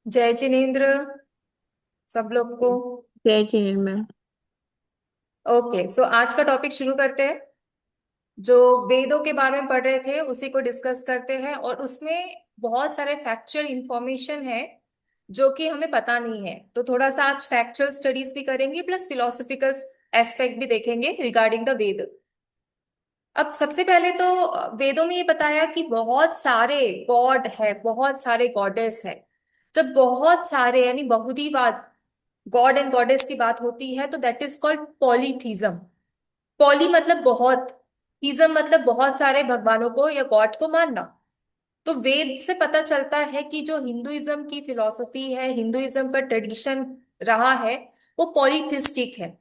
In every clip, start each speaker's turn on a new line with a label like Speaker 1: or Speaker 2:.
Speaker 1: जय जिनेन्द्र सब लोग को।
Speaker 2: जय जय मैम।
Speaker 1: ओके, सो आज का टॉपिक शुरू करते हैं। जो वेदों के बारे में पढ़ रहे थे उसी को डिस्कस करते हैं, और उसमें बहुत सारे फैक्चुअल इंफॉर्मेशन है जो कि हमें पता नहीं है। तो थोड़ा सा आज फैक्चुअल स्टडीज भी करेंगे, प्लस फिलोसफिकल एस्पेक्ट भी देखेंगे रिगार्डिंग द वेद। अब सबसे पहले तो वेदों में ये बताया कि बहुत सारे गॉड है, बहुत सारे गॉडेस है। जब बहुत सारे यानी बहुधीवाद, गॉड एंड गॉडेस की बात होती है, तो that is called polytheism. Poly मतलब बहुत, थीज्म मतलब बहुत सारे भगवानों को या गॉड को मानना। तो वेद से पता चलता है कि जो हिंदुइज्म की फिलॉसफी है, हिंदुइज्म का ट्रेडिशन रहा है, वो पॉलीथिस्टिक है।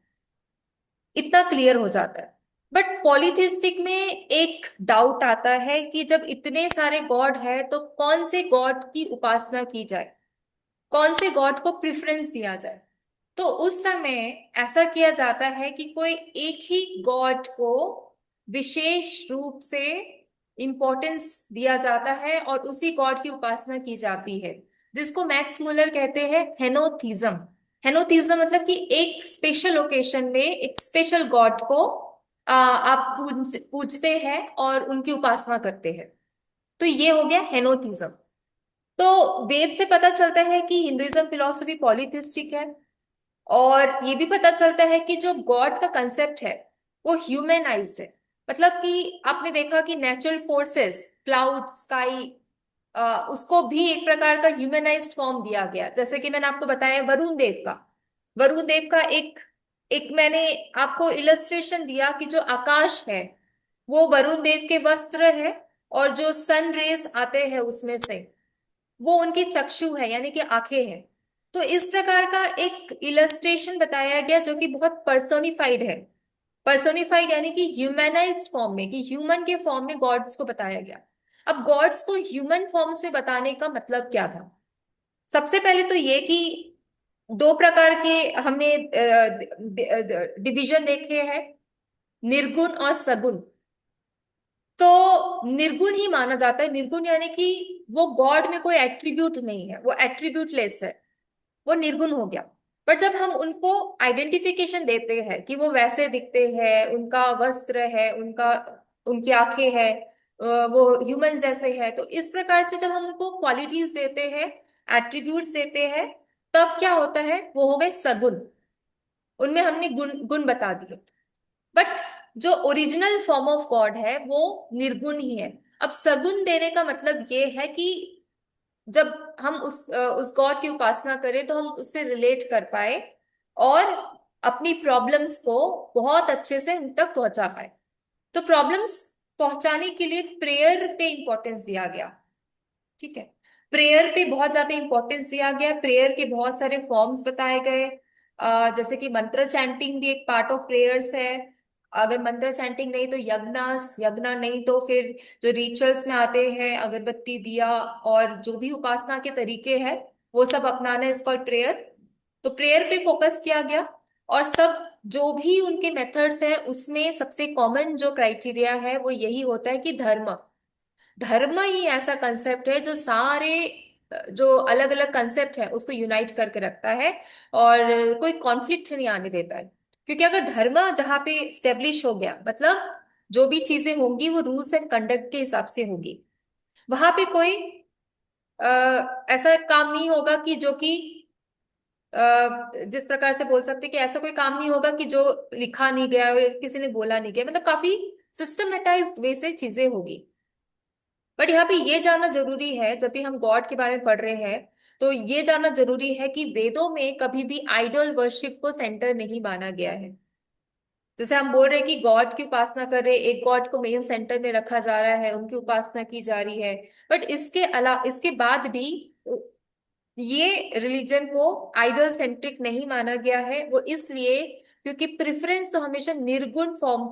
Speaker 1: इतना क्लियर हो जाता है। बट पॉलीथिस्टिक में एक डाउट आता है कि जब इतने सारे गॉड है तो कौन से गॉड की उपासना की जाए, कौन से गॉड को प्रेफरेंस दिया जाए। तो उस समय ऐसा किया जाता है कि कोई एक ही गॉड को विशेष रूप से इंपॉर्टेंस दिया जाता है और उसी गॉड की उपासना की जाती है, जिसको मैक्स मुलर कहते हैं हेनोथिज्म। हेनोथिज्म मतलब कि एक स्पेशल ओकेशन में एक स्पेशल गॉड को आप पूजते हैं और उनकी उपासना करते हैं। तो ये हो गया हेनोथिज्म। तो वेद से पता चलता है कि हिंदुइज्म फिलॉसफी पॉलीथिस्टिक है। और ये भी पता चलता है कि जो गॉड का कंसेप्ट है वो ह्यूमनाइज्ड है। मतलब कि आपने देखा कि नेचुरल फोर्सेस, क्लाउड, स्काई, उसको भी एक प्रकार का ह्यूमनाइज्ड फॉर्म दिया गया। जैसे कि मैंने आपको बताया वरुण देव का एक एक मैंने आपको इलस्ट्रेशन दिया कि जो आकाश है वो वरुण देव के वस्त्र है, और जो सन रेस आते हैं उसमें से वो उनकी चक्षु है यानी कि आंखें हैं। तो इस प्रकार का एक इलस्ट्रेशन बताया गया जो कि बहुत पर्सोनिफाइड है। पर्सोनिफाइड यानी कि ह्यूमनाइज्ड फॉर्म में, कि ह्यूमन के फॉर्म में गॉड्स को बताया गया। अब गॉड्स को ह्यूमन फॉर्म्स में बताने का मतलब क्या था? सबसे पहले तो ये कि दो प्रकार के हमने डिवीजन देखे हैं, निर्गुण और सगुण। तो निर्गुण ही माना जाता है। निर्गुण यानी कि वो गॉड में कोई एट्रीब्यूट नहीं है, वो एट्रीब्यूटलेस है, वो निर्गुण हो गया। पर जब हम उनको आइडेंटिफिकेशन देते हैं कि वो वैसे दिखते हैं, उनका वस्त्र है, उनका उनकी आंखें हैं, वो ह्यूमन जैसे है, तो इस प्रकार से जब हम उनको क्वालिटीज देते हैं, एट्रीब्यूट्स देते हैं, तब क्या होता है, वो हो गए सगुण। उनमें हमने गुण गुण बता दिए। बट जो ओरिजिनल फॉर्म ऑफ गॉड है वो निर्गुण ही है। अब सगुण देने का मतलब ये है कि जब हम उस गॉड की उपासना करें तो हम उससे रिलेट कर पाए और अपनी प्रॉब्लम्स को बहुत अच्छे से उन तक पहुंचा पाए। तो प्रॉब्लम्स पहुंचाने के लिए प्रेयर पे इंपॉर्टेंस दिया गया। ठीक है, प्रेयर पे बहुत ज्यादा इंपॉर्टेंस दिया गया। प्रेयर के बहुत सारे फॉर्म्स बताए गए। जैसे कि मंत्र चैंटिंग भी एक पार्ट ऑफ प्रेयर्स है। अगर मंत्र चैंटिंग नहीं तो यज्ञास, यज्ञ नहीं तो फिर जो रिचुअल्स में आते हैं, अगरबत्ती, दिया और जो भी उपासना के तरीके हैं, वो सब अपनाना इज कॉल्ड प्रेयर। तो प्रेयर पे फोकस किया गया। और सब जो भी उनके मेथड्स हैं उसमें सबसे कॉमन जो क्राइटेरिया है वो यही होता है कि धर्म। धर्म ही ऐसा कंसेप्ट है जो सारे जो अलग अलग कंसेप्ट है उसको यूनाइट करके रखता है, और कोई कॉन्फ्लिक्ट नहीं आने देता है। क्योंकि अगर धर्म जहाँ पे स्टेब्लिश हो गया, मतलब जो भी चीजें होंगी वो रूल्स एंड कंडक्ट के हिसाब से होगी। वहां पे कोई ऐसा काम नहीं होगा कि जो कि जिस प्रकार से बोल सकते हैं कि ऐसा कोई काम नहीं होगा कि जो लिखा नहीं गया हो, किसी ने बोला नहीं गया, मतलब काफी सिस्टमेटाइज्ड वे से चीजें होगी। बट यहाँ पे ये जानना जरूरी है, जब भी हम गॉड के बारे में पढ़ रहे हैं, तो ये जानना जरूरी है कि वेदों में कभी भी आइडल वर्शिप को सेंटर नहीं माना गया है। जैसे हम बोल रहे हैं कि गॉड की उपासना कर रहे हैं, एक गॉड को मेन सेंटर में रखा जा रहा है, उनकी उपासना की जा रही है। बट इसके अलावा, इसके बाद भी ये रिलीजन को आइडल सेंट्रिक नहीं माना गया है। वो इसलिए क्योंकि प्रेफरेंस तो हमेशा निर्गुण फॉर्म,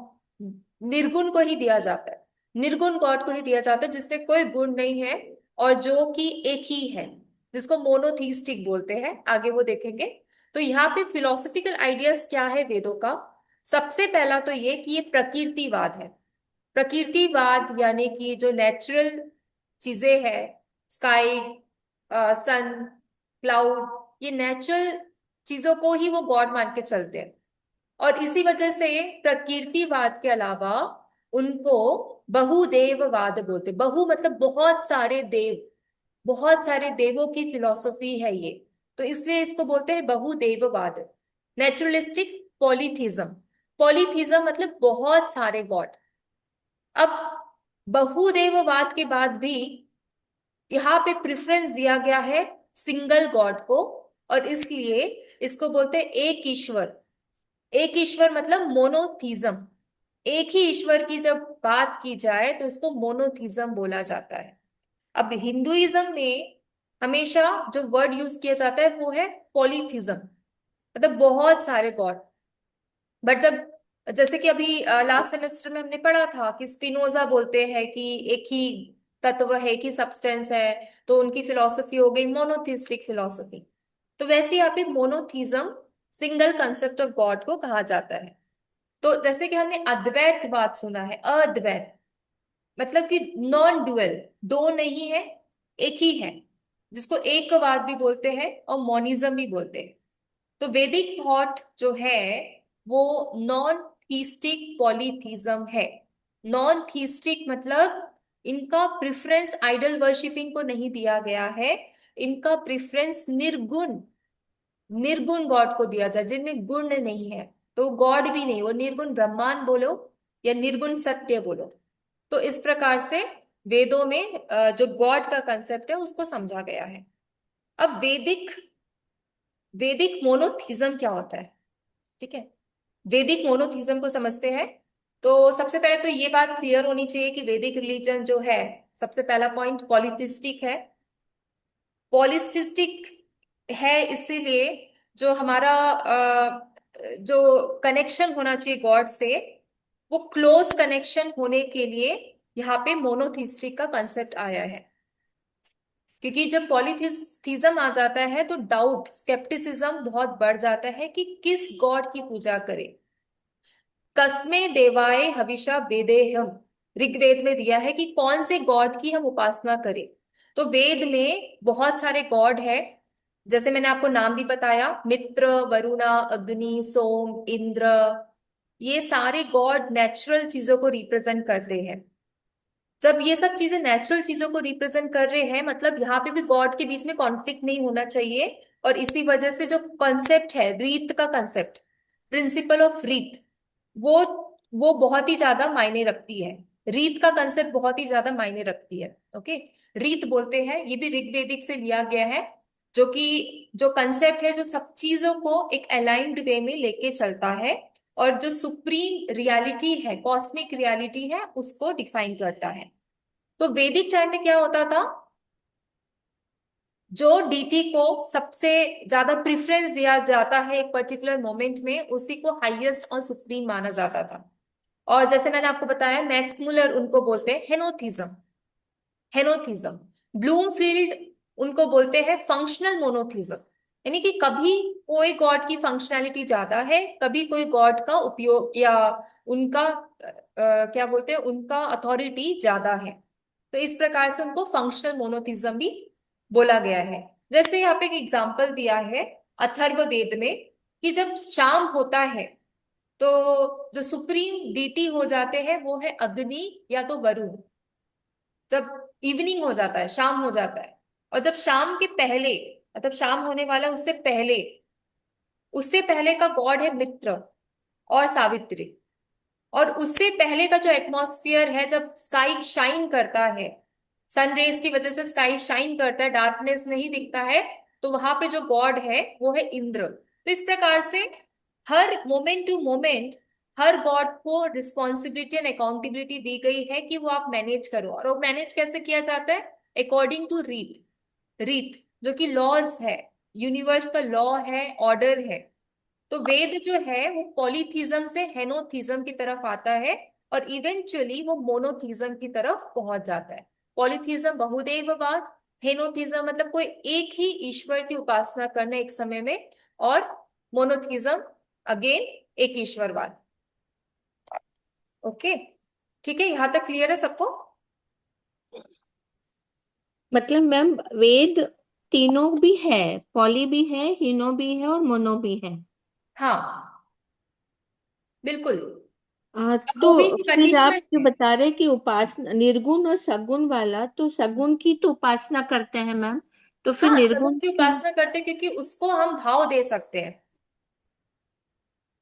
Speaker 1: निर्गुण को ही दिया जाता है। निर्गुण गॉड को ही दिया जाता है जिसमें कोई गुण नहीं है, और जो कि एक ही है, जिसको मोनोथीस्टिक बोलते हैं, आगे वो देखेंगे। तो यहाँ पे फिलोसफिकल आइडियाज क्या है वेदों का? सबसे पहला तो ये कि ये प्रकृतिवाद है। प्रकृतिवाद यानी कि जो नेचुरल चीजें हैं, स्काई, सन, क्लाउड, ये नेचुरल चीजों को ही वो गॉड मान के चलते हैं। और इसी वजह से प्रकृतिवाद के अलावा उनको बहुदेववाद बोलते। बहु मतलब बहुत सारे देव, बहुत सारे देवों की फिलॉसफी है ये, तो इसलिए इसको बोलते हैं बहुदेववाद। नेचुरलिस्टिक पॉलीथिज्म, पॉलीथिज्म मतलब बहुत सारे गॉड। अब बहुदेववाद के बाद भी यहाँ पे प्रेफरेंस दिया गया है सिंगल गॉड को, और इसलिए इसको बोलते हैं एक ईश्वर। एक ईश्वर मतलब मोनोथीज्म। एक ही ईश्वर की जब बात की जाए तो इसको मोनोथीज्म बोला जाता है। अब हिंदुइज्म में हमेशा जो वर्ड यूज किया जाता है वो है पॉलीथिज्म, मतलब बहुत सारे गॉड। बट जब, जैसे कि अभी लास्ट सेमेस्टर में हमने पढ़ा था कि स्पिनोजा बोलते हैं कि एक ही तत्व है, एक ही सब्सटेंस है, तो उनकी फिलॉसफी हो गई मोनोथिस्टिक फिलॉसफी। तो वैसे यहाँ पे monotheism single concept of God को कहा जाता है। तो जैसे कि हमने अद्वैतवाद सुना है, अद्वैत मतलब कि नॉन ड्यूअल, दो नहीं है, एक ही है, जिसको एकवाद भी बोलते हैं और मोनिज्म भी बोलते हैं। तो वैदिक थॉट जो है वो नॉन थीस्टिक पॉलीथीज्म है। नॉन थीस्टिक मतलब इनका प्रेफरेंस आइडल वर्शिपिंग को नहीं दिया गया है, इनका प्रेफरेंस निर्गुण, निर्गुण गॉड को दिया जाए जिनमें गुण नहीं है। तो गॉड भी नहीं, वो निर्गुण ब्रह्मांड बोलो या निर्गुण सत्य बोलो। तो इस प्रकार से वेदों में जो गॉड का कंसेप्ट है उसको समझा गया है। अब वैदिक, वैदिक मोनोथिज्म क्या होता है, ठीक है, वैदिक मोनोथिज्म को समझते हैं। तो सबसे पहले तो ये बात क्लियर होनी चाहिए कि वैदिक रिलीजन जो है, सबसे पहला पॉइंट पॉलिथिस्टिक है। पॉलिथिस्टिक है इसीलिए जो हमारा जो कनेक्शन होना चाहिए गॉड से, वो क्लोज कनेक्शन होने के लिए यहाँ पे मोनोथिस्टिक का कंसेप्ट आया है। क्योंकि जब पॉलीथिज्म आ जाता है तो डाउट, स्केप्टिसिज्म बहुत बढ़ जाता है कि किस गॉड की पूजा करें। कस्मे देवाय हविषा वेदेहम, ऋग्वेद में दिया है कि कौन से गॉड की हम उपासना करें। तो वेद में बहुत सारे गॉड है, जैसे मैंने आपको नाम भी बताया, मित्र, वरुणा, अग्नि, सोम, इंद्र, ये सारे गॉड नेचुरल चीजों को रिप्रेजेंट करते हैं। जब ये सब चीजें नेचुरल चीजों को रिप्रेजेंट कर रहे हैं, मतलब यहाँ पे भी गॉड के बीच में कॉन्फ्लिक्ट नहीं होना चाहिए। और इसी वजह से जो कॉन्सेप्ट है रीत का कॉन्सेप्ट, प्रिंसिपल ऑफ रीत, वो वो बहुत ही ज्यादा मायने रखती है। रीत का कंसेप्ट बहुत ही ज्यादा मायने रखती है। ओके, रीत बोलते हैं, ये भी ऋग्वेदिक से लिया गया है, जो कि जो कंसेप्ट है जो सब चीजों को एक अलाइंड वे में लेके चलता है, और जो सुप्रीम रियलिटी है, कॉस्मिक रियलिटी है, उसको डिफाइन करता है। तो वैदिक टाइम में क्या होता था, जो डीटी को सबसे ज्यादा प्रेफरेंस दिया जाता है एक पर्टिकुलर मोमेंट में, उसी को हाईएस्ट और सुप्रीम माना जाता था। और जैसे मैंने आपको बताया, मैक्स मुलर उनको बोलते हैं हेनोथिज्म, हेनोथिज्म। ब्लूमफील्ड उनको बोलते हैं फंक्शनल मोनोथिज्म, यानी कि कभी कोई गॉड की फंक्शनैलिटी ज्यादा है, कभी कोई गॉड का उपयोग या उनका क्या बोलते हैं, उनका अथॉरिटी ज्यादा है। तो इस प्रकार से उनको फंक्शनल मोनोथिज्म भी बोला गया है। जैसे यहाँ पे एक एग्जांपल दिया है अथर्ववेद में, कि जब शाम होता है तो जो सुप्रीम डीटी हो जाते हैं वो है अग्नि या तो वरुण। जब इवनिंग हो जाता है, शाम हो जाता है, और जब शाम के पहले, मतलब शाम होने वाला है उससे पहले, उससे पहले का गॉड है मित्र और सावित्री। और उससे पहले का जो एटमॉस्फियर है, जब स्काई शाइन करता है, सन रेज की वजह से स्काई शाइन करता है, डार्कनेस नहीं दिखता है, तो वहां पे जो गॉड है वो है इंद्र। तो इस प्रकार से हर मोमेंट टू मोमेंट हर गॉड को रिस्पॉन्सिबिलिटी एंड अकाउंटेबिलिटी दी गई है कि वो आप मैनेज करो। और वो मैनेज कैसे किया जाता है, अकॉर्डिंग टू रीत, रीत जो कि लॉज है, यूनिवर्स का लॉ है, ऑर्डर है। तो वेद जो है वो पॉलीथिज्म से हेनोथिज्म की तरफ आता है, और इवेंचुअली वो मोनोथिज्म की तरफ पहुंच जाता है। पॉलीथिज्म बहुदेववाद, हेनोथिज्म मतलब कोई एक ही ईश्वर की उपासना करना एक समय में, और मोनोथिज्म अगेन एक ईश्वरवाद। ओके, ठीक है, यहां तक क्लियर है सबको?
Speaker 2: मतलब मैम वेद तीनों भी है, पॉली भी है, हीनो भी है और मोनो भी है।
Speaker 1: हाँ, बिल्कुल। अब वो भी
Speaker 2: तो फिर आप
Speaker 1: कंडीशनल
Speaker 2: जो
Speaker 1: है।
Speaker 2: बता रहे कि उपासना निर्गुण और सगुण वाला, तो सगुण की तो उपासना करते हैं मैम, तो फिर
Speaker 1: हाँ, सगुण
Speaker 2: निर्गुण
Speaker 1: की
Speaker 2: की?
Speaker 1: उपासना करते हैं क्योंकि उसको हम भाव दे सकते हैं,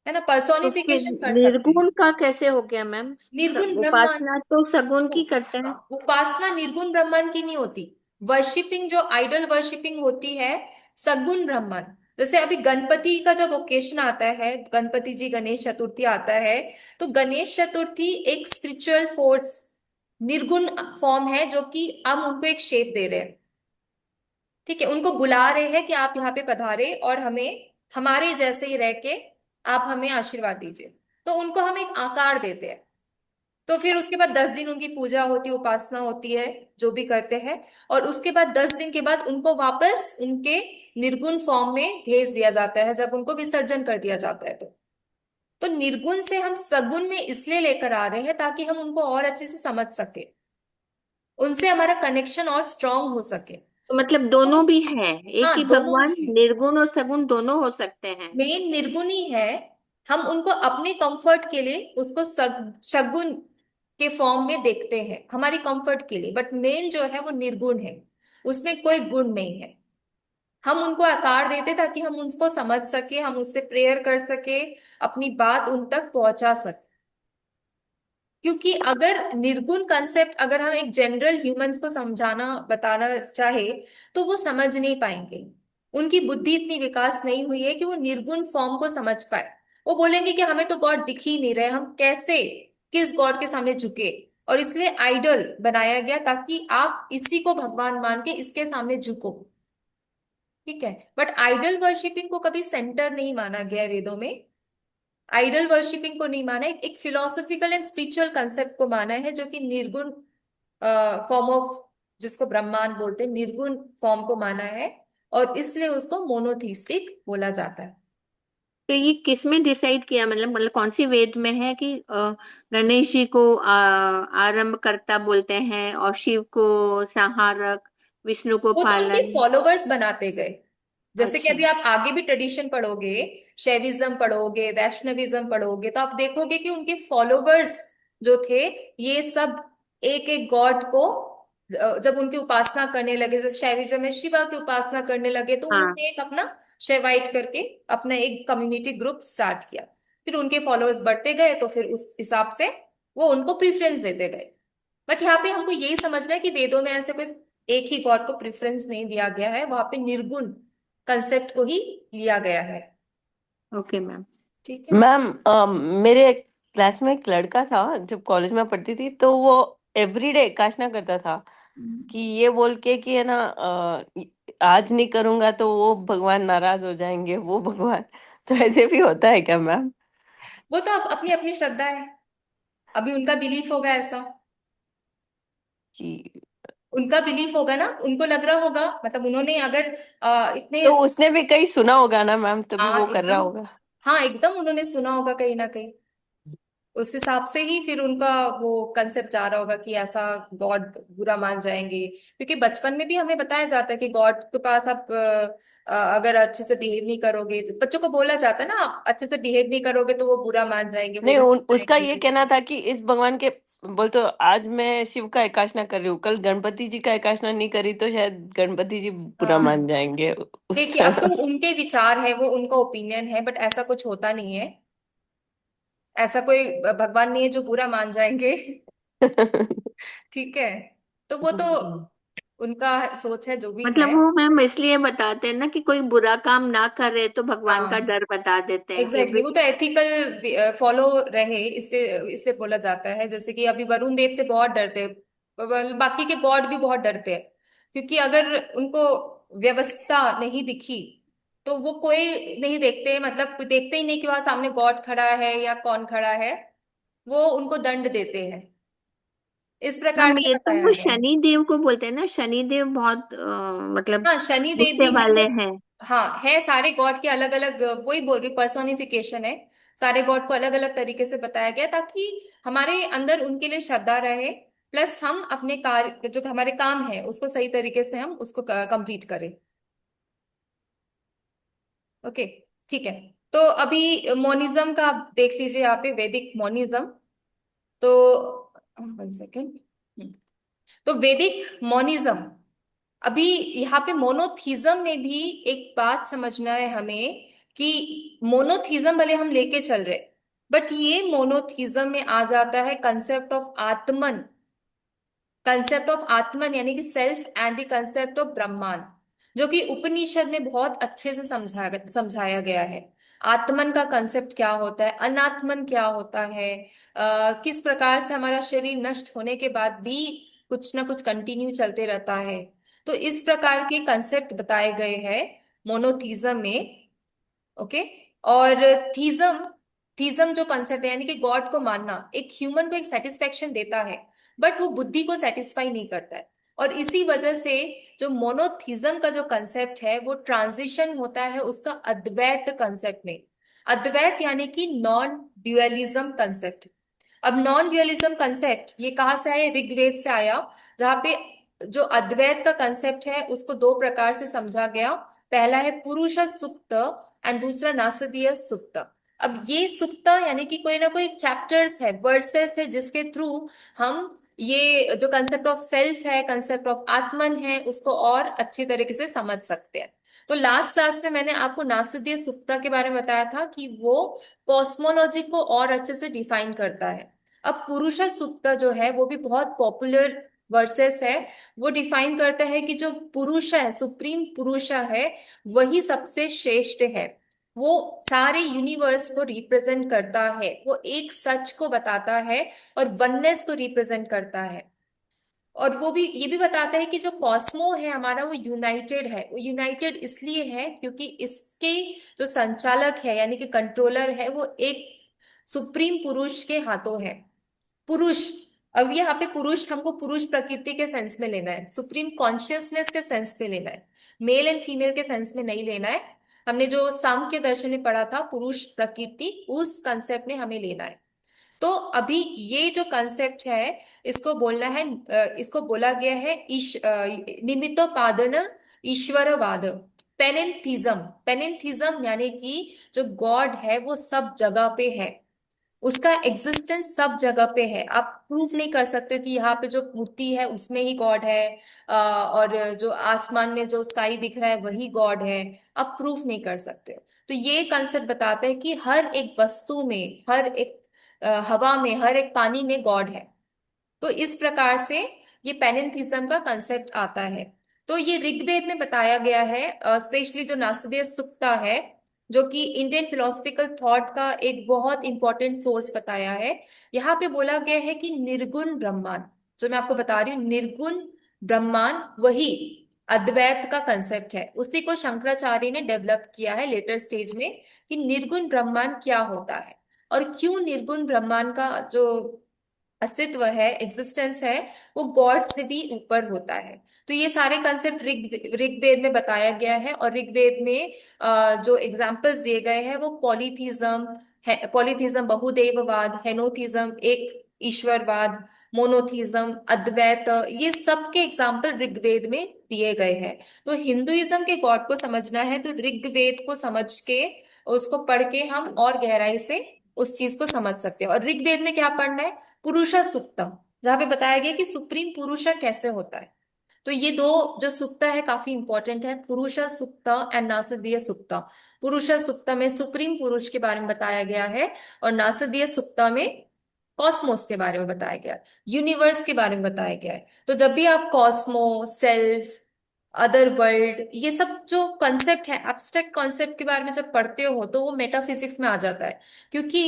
Speaker 1: है ना,
Speaker 2: तो फिर
Speaker 1: पर्सोनिफिकेशन कर सकते हैं।
Speaker 2: निर्गुण का कैसे हो गया मैम?
Speaker 1: निर्गुण ब्रह्मांड।
Speaker 2: उपासना तो सगुण की करते हैं।
Speaker 1: उपासना निर्गुण ब्रह्मांड की नहीं होती। वर्शिपिंग, जो आइडल वर्शिपिंग होती है, सगुण ब्रह्मांड। जैसे अभी गणपति का जब ओकेशन आता है, गणपति जी गणेश चतुर्थी आता है, तो गणेश चतुर्थी एक स्पिरिचुअल फोर्स, निर्गुण फॉर्म है, जो कि हम उनको एक शेप दे रहे हैं। ठीक है, उनको बुला रहे हैं कि आप यहाँ पे पधारे और हमें हमारे जैसे ही रह के आप हमें आशीर्वाद दीजिए। तो उनको हम एक आकार देते हैं। तो फिर उसके बाद 10 दिन उनकी पूजा होती है, उपासना होती है, जो भी करते हैं। और उसके बाद 10 दिन के बाद उनको वापस उनके निर्गुण फॉर्म में भेज दिया जाता है, जब उनको विसर्जन कर दिया जाता है। तो निर्गुण से हम सगुण में इसलिए लेकर आ रहे हैं ताकि हम उनको और अच्छे से समझ सके, उनसे हमारा कनेक्शन और स्ट्रांग हो सके।
Speaker 2: तो मतलब
Speaker 1: तो
Speaker 2: दोनों भी है, एक ही
Speaker 1: हाँ, दोनों
Speaker 2: भगवान
Speaker 1: है।
Speaker 2: निर्गुण और सगुण दोनों हो सकते हैं?
Speaker 1: मेन निर्गुण ही है। हम उनको अपने कंफर्ट के लिए उसको शगुन के फॉर्म में देखते हैं, हमारी कंफर्ट के लिए, बट मेन जो है वो निर्गुण है। उसमें कोई गुण नहीं है। हम उनको आकार देते ताकि हम उनको समझ सके, हम उससे प्रेयर कर सके, अपनी बात उन तक पहुंचा सके। क्योंकि अगर निर्गुण कंसेप्ट अगर हम एक जनरल ह्यूमंस को समझाना बताना चाहे, तो वो समझ नहीं पाएंगे। उनकी बुद्धि इतनी विकास नहीं हुई है कि वो निर्गुण फॉर्म को समझ पाए। वो बोलेंगे कि हमें तो गॉड दिख ही नहीं रहे, हम कैसे, किस गॉड के सामने झुके। और इसलिए आइडल बनाया गया ताकि आप इसी को भगवान मान के इसके सामने झुको। ठीक है, बट आइडल वर्शिपिंग को कभी सेंटर नहीं माना गया है वेदों में। आइडल वर्शिपिंग को नहीं माना है, एक फिलोसॉफिकल एंड स्पिरिचुअल कंसेप्ट को माना है, जो कि निर्गुण फॉर्म ऑफ, जिसको ब्रह्मांड बोलते हैं, निर्गुण फॉर्म को माना है। और इसलिए उसको मोनोथीस्टिक बोला जाता है।
Speaker 2: तो ये किस में डिसाइड किया, मतलब कौन सी वेद में है कि गणेश जी को आरंभ करता बोलते हैं और शिव को संहारक, विष्णु को
Speaker 1: वो तो उनके
Speaker 2: पालन?
Speaker 1: फॉलोवर्स बनाते गए। जैसे कि
Speaker 2: अच्छा।
Speaker 1: अभी आप आगे भी ट्रेडिशन पढ़ोगे, शैविज्म पढ़ोगे, वैष्णविज्म पढ़ोगे, तो आप देखोगे कि उनके फॉलोवर्स जो थे, ये सब एक एक गॉड को जब उनकी उपासना करने लगे, जैसे शैविज्म में शिवा की उपासना करने लगे, तो
Speaker 2: हाँ।
Speaker 1: उन्होंने एक अपना शैवाइट करके अपना एक कम्युनिटी ग्रुप स्टार्ट किया। फिर उनके फॉलोअर्स बढ़ते गए, तो फिर उस हिसाब से वो उनको प्रीफरेंस देते गए। बट यहाँ पे हमको यही समझना है कि वेदों में ऐसे कोई एक ही गॉड को प्रेफरेंस नहीं दिया गया है, वहां पे निर्गुण कंसेप्ट को ही लिया गया है।
Speaker 2: Okay ma'am.
Speaker 1: ठीक है।
Speaker 3: मैम, मेरे क्लास में एक लड़का था जब कॉलेज में पढ़ती थी, तो वो एवरीडे काशना करता था कि ये बोल के कि है ना, आज नहीं करूंगा तो वो भगवान नाराज हो जाएंगे, वो भगवान। तो ऐसे भी होता है क्या मैम?
Speaker 1: वो तो अपनी अपनी श्रद्धा है। अभी उनका बिलीफ होगा ऐसा,
Speaker 3: कि
Speaker 1: उनका बिलीफ होगा ना, उनको लग रहा होगा, मतलब उन्होंने अगर इतने,
Speaker 3: तो उसने भी कहीं सुना होगा ना मैम, तभी
Speaker 1: हाँ
Speaker 3: वो कर रहा
Speaker 1: एकदम,
Speaker 3: होगा।
Speaker 1: हाँ एकदम उन्होंने सुना होगा कहीं ना कहीं। उस हिसाब से ही फिर उनका वो कंसेप्ट जा रहा होगा कि ऐसा गॉड बुरा मान जाएंगे। क्योंकि बचपन में भी हमें बताया जाता है कि गॉड के पास आप अगर अच्छे से बिहेव नहीं करोगे, बच्चों को बोला जाता है ना, आप अच्छे से बिहेव नहीं करोगे तो वो बुरा मान जाएंगे, वो
Speaker 3: नहीं,
Speaker 1: धन
Speaker 3: उसका ये
Speaker 1: जाएंगे।
Speaker 3: कहना था कि इस भगवान के बोल, तो आज मैं शिव का एकाशना कर रही हूँ, कल गणपति जी का एकाशना नहीं करी तो शायद गणपति जी बुरा मान जाएंगे उस
Speaker 1: देखिए, अब तो उनके विचार है, वो उनका ओपिनियन है, बट ऐसा कुछ होता नहीं है। ऐसा कोई भगवान नहीं है जो बुरा मान जाएंगे। ठीक है। तो वो तो उनका सोच है, जो भी है।
Speaker 2: मतलब वो मैम इसलिए बताते हैं ना कि कोई बुरा काम ना करे, तो भगवान का
Speaker 1: हाँ,
Speaker 2: डर बता देते हैं कि
Speaker 1: एग्जैक्टली,
Speaker 2: अभी।
Speaker 1: वो तो एथिकल फॉलो रहे, इसलिए इसलिए बोला जाता है। जैसे कि अभी वरुण देव से बहुत डरते हैं, बाकी के गॉड भी बहुत डरते हैं। क्योंकि अगर उनको व्यवस्था नहीं दिखी, तो वो कोई नहीं देखते, मतलब कोई देखते ही नहीं कि वहां सामने गॉड खड़ा है या कौन खड़ा है, वो उनको दंड देते हैं। इस प्रकार
Speaker 2: मैम
Speaker 1: से
Speaker 2: ये तो
Speaker 1: बताया
Speaker 2: वो
Speaker 1: गया है।
Speaker 2: शनि देव को बोलते हैं ना, शनि देव बहुत मतलब
Speaker 1: हाँ, शनि देव
Speaker 2: गुस्से
Speaker 1: भी है
Speaker 2: वाले
Speaker 1: वो।
Speaker 2: हैं।
Speaker 1: हाँ, है, सारे गॉड के अलग अलग, वही बोल रही, पर्सोनिफिकेशन है। सारे गॉड को अलग अलग तरीके से बताया गया ताकि हमारे अंदर उनके लिए श्रद्धा रहे, प्लस हम अपने कार्य जो हमारे काम है उसको सही तरीके से हम उसको कंप्लीट करें। ओके, ठीक है। तो अभी मोनिज्म का आप देख लीजिए यहाँ पे, वैदिक मोनिज्म। तो 1 सेकेंड। तो वैदिक मोनिज्म, अभी यहाँ पे मोनोथीज्म में भी एक बात समझना है हमें कि मोनोथीज्म भले हम लेके चल रहे, बट ये मोनोथीज्म में आ जाता है concept of Atman. Concept of आत्मन यानी कि self and the concept of ब्रह्मांड, जो कि उपनिषद में बहुत अच्छे से समझाया गया है। आत्मन का कंसेप्ट क्या होता है, अनात्मन क्या होता है, किस प्रकार से हमारा शरीर नष्ट होने के बाद भी कुछ ना कुछ कंटिन्यू चलते रहता है। तो इस प्रकार के कंसेप्ट बताए गए हैं मोनोथीज्म में। ओके। और थीज्म, थीज्म जो कंसेप्ट है यानी कि गॉड को मानना एक ह्यूमन को एक सेटिस्फेक्शन देता है, बट वो बुद्धि को सेटिस्फाई नहीं करता है। और इसी वजह से जो मोनोथीज्म का जो कंसेप्ट है वो ट्रांजिशन होता है उसका अद्वैत कंसेप्ट में। अद्वैत यानी कि नॉन ड्यूअलिज्म कंसेप्ट। अब नॉन ड्यूअलिज्म कंसेप्ट ये कहाँ से आया, ऋग्वेद से आया, जहाँ पे जो अद्वैत का कंसेप्ट है उसको दो प्रकार से समझा गया। पहला है पुरुष सुक्त एंड दूसरा नासदीय सुक्त। अब ये सुक्त यानी कि कोई ना कोई चैप्टर्स है, वर्सेस है, जिसके थ्रू हम ये जो कंसेप्ट ऑफ सेल्फ है, कंसेप्ट ऑफ आत्मन है, उसको और अच्छी तरीके से समझ सकते हैं। तो लास्ट क्लास में मैंने आपको नासदीय सुक्ता के बारे में बताया था कि वो कॉस्मोलॉजी को और अच्छे से डिफाइन करता है। अब पुरुष सुक्ता जो है वो भी बहुत पॉपुलर वर्सेस है। वो डिफाइन करता है कि जो पुरुष है, सुप्रीम पुरुष है, वही सबसे श्रेष्ठ है। वो सारे यूनिवर्स को रिप्रेजेंट करता है, वो एक सच को बताता है और वननेस को रिप्रेजेंट करता है। और वो भी ये भी बताता है कि जो कॉस्मो है हमारा वो यूनाइटेड है। वो यूनाइटेड इसलिए है क्योंकि इसके जो संचालक है यानी कि कंट्रोलर है वो एक सुप्रीम पुरुष के हाथों है। पुरुष, अब यहाँ पे पुरुष हमको पुरुष प्रकृति के सेंस में लेना है, सुप्रीम कॉन्शियसनेस के सेंस में लेना है, मेल एंड फीमेल के सेंस में नहीं लेना है। हमने जो सांख्य दर्शन में पढ़ा था पुरुष प्रकृति, उस कंसेप्ट में हमें लेना है। तो अभी ये जो कंसेप्ट है इसको बोलना है, इसको बोला गया है निमित्तोपादन ईश्वरवाद, पेनेंथिज्म। पेनेंथिज्म यानी कि जो गॉड है वो सब जगह पे है, उसका एग्जिस्टेंस सब जगह पे है। आप प्रूव नहीं कर सकते कि यहाँ पे जो मूर्ति है उसमें ही गॉड है, और जो आसमान में जो स्काई दिख रहा है वही गॉड है। आप प्रूफ नहीं कर सकते। तो ये कंसेप्ट बताता है कि हर एक वस्तु में, हर एक हवा में, हर एक पानी में गॉड है। तो इस प्रकार से ये पेनेंथिज्म का कंसेप्ट आता है। तो ये ऋग्वेद में बताया गया है, स्पेशली जो नासदीय सुक्ता है, जो कि इंडियन फिलोसफिकल थॉट का एक बहुत इंपॉर्टेंट सोर्स बताया है। यहाँ पे बोला गया है कि निर्गुण ब्रह्मांड, जो मैं आपको बता रही हूँ, निर्गुण ब्रह्मांड वही अद्वैत का कंसेप्ट है। उसी को शंकराचार्य ने डेवलप किया है लेटर स्टेज में, कि निर्गुण ब्रह्मांड क्या होता है और क्यों निर्गुण ब्रह्मांड का जो अस्तित्व है, एग्जिस्टेंस है, वो गॉड से भी ऊपर होता है। तो ये सारे कंसेप्ट ऋग्वेद में बताया गया है। और ऋग्वेद में जो एग्जाम्पल्स दिए गए हैं वो पॉलीथीज्म है, पॉलीथीज्म बहुदेववाद, हेनोथीज्म एक ईश्वरवाद, मोनोथीज्म, अद्वैत, ये सब के एग्जाम्पल ऋग्वेद में दिए गए हैं। तो हिंदुइज्म के गॉड को समझना है तो ऋग्वेद को समझ के, उसको पढ़ के हम और गहराई से उस चीज को समझ सकते हैं। और ऋग्वेद में क्या पढ़ना है, पुरुष सुक्तम, जहां पे बताया गया कि सुप्रीम पुरुष कैसे होता है। तो ये दो जो सुक्ता है काफी इंपॉर्टेंट है, पुरुष सुक्ता एंड नासदीय सुक्ता। पुरुष सुक्ता में सुप्रीम पुरुष के बारे में बताया गया है, और नासदीय सुक्ता में कॉस्मोस के बारे में बताया गया है, यूनिवर्स के बारे में बताया गया है। तो जब भी आप कॉस्मो, सेल्फ, अदर वर्ल्ड, ये सब जो कॉन्सेप्ट है, एब्स्ट्रैक्ट कॉन्सेप्ट के बारे में जब पढ़ते हो तो वो मेटाफिजिक्स में आ जाता है। क्योंकि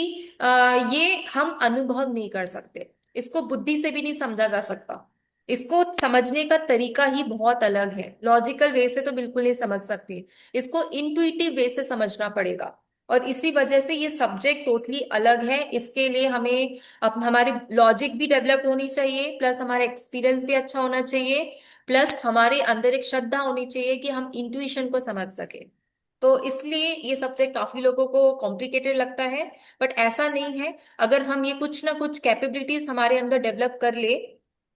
Speaker 1: ये हम अनुभव नहीं कर सकते, इसको बुद्धि से भी नहीं समझा जा सकता। इसको समझने का तरीका ही बहुत अलग है, लॉजिकल वे से तो बिल्कुल नहीं समझ सकते, इसको इंट्यूटिव वे से समझना पड़ेगा। और इसी वजह से ये सब्जेक्ट टोटली अलग है। इसके लिए हमें अब हमारी लॉजिक भी डेवलप्ड होनी चाहिए, प्लस हमारा एक्सपीरियंस भी अच्छा होना चाहिए, प्लस हमारे अंदर एक श्रद्धा होनी चाहिए कि हम इंट्यूशन को समझ सके। तो इसलिए ये सब्जेक्ट काफी लोगों को कॉम्प्लिकेटेड लगता है, बट ऐसा नहीं है। अगर हम ये कुछ ना कुछ कैपेबिलिटीज हमारे अंदर डेवलप कर ले,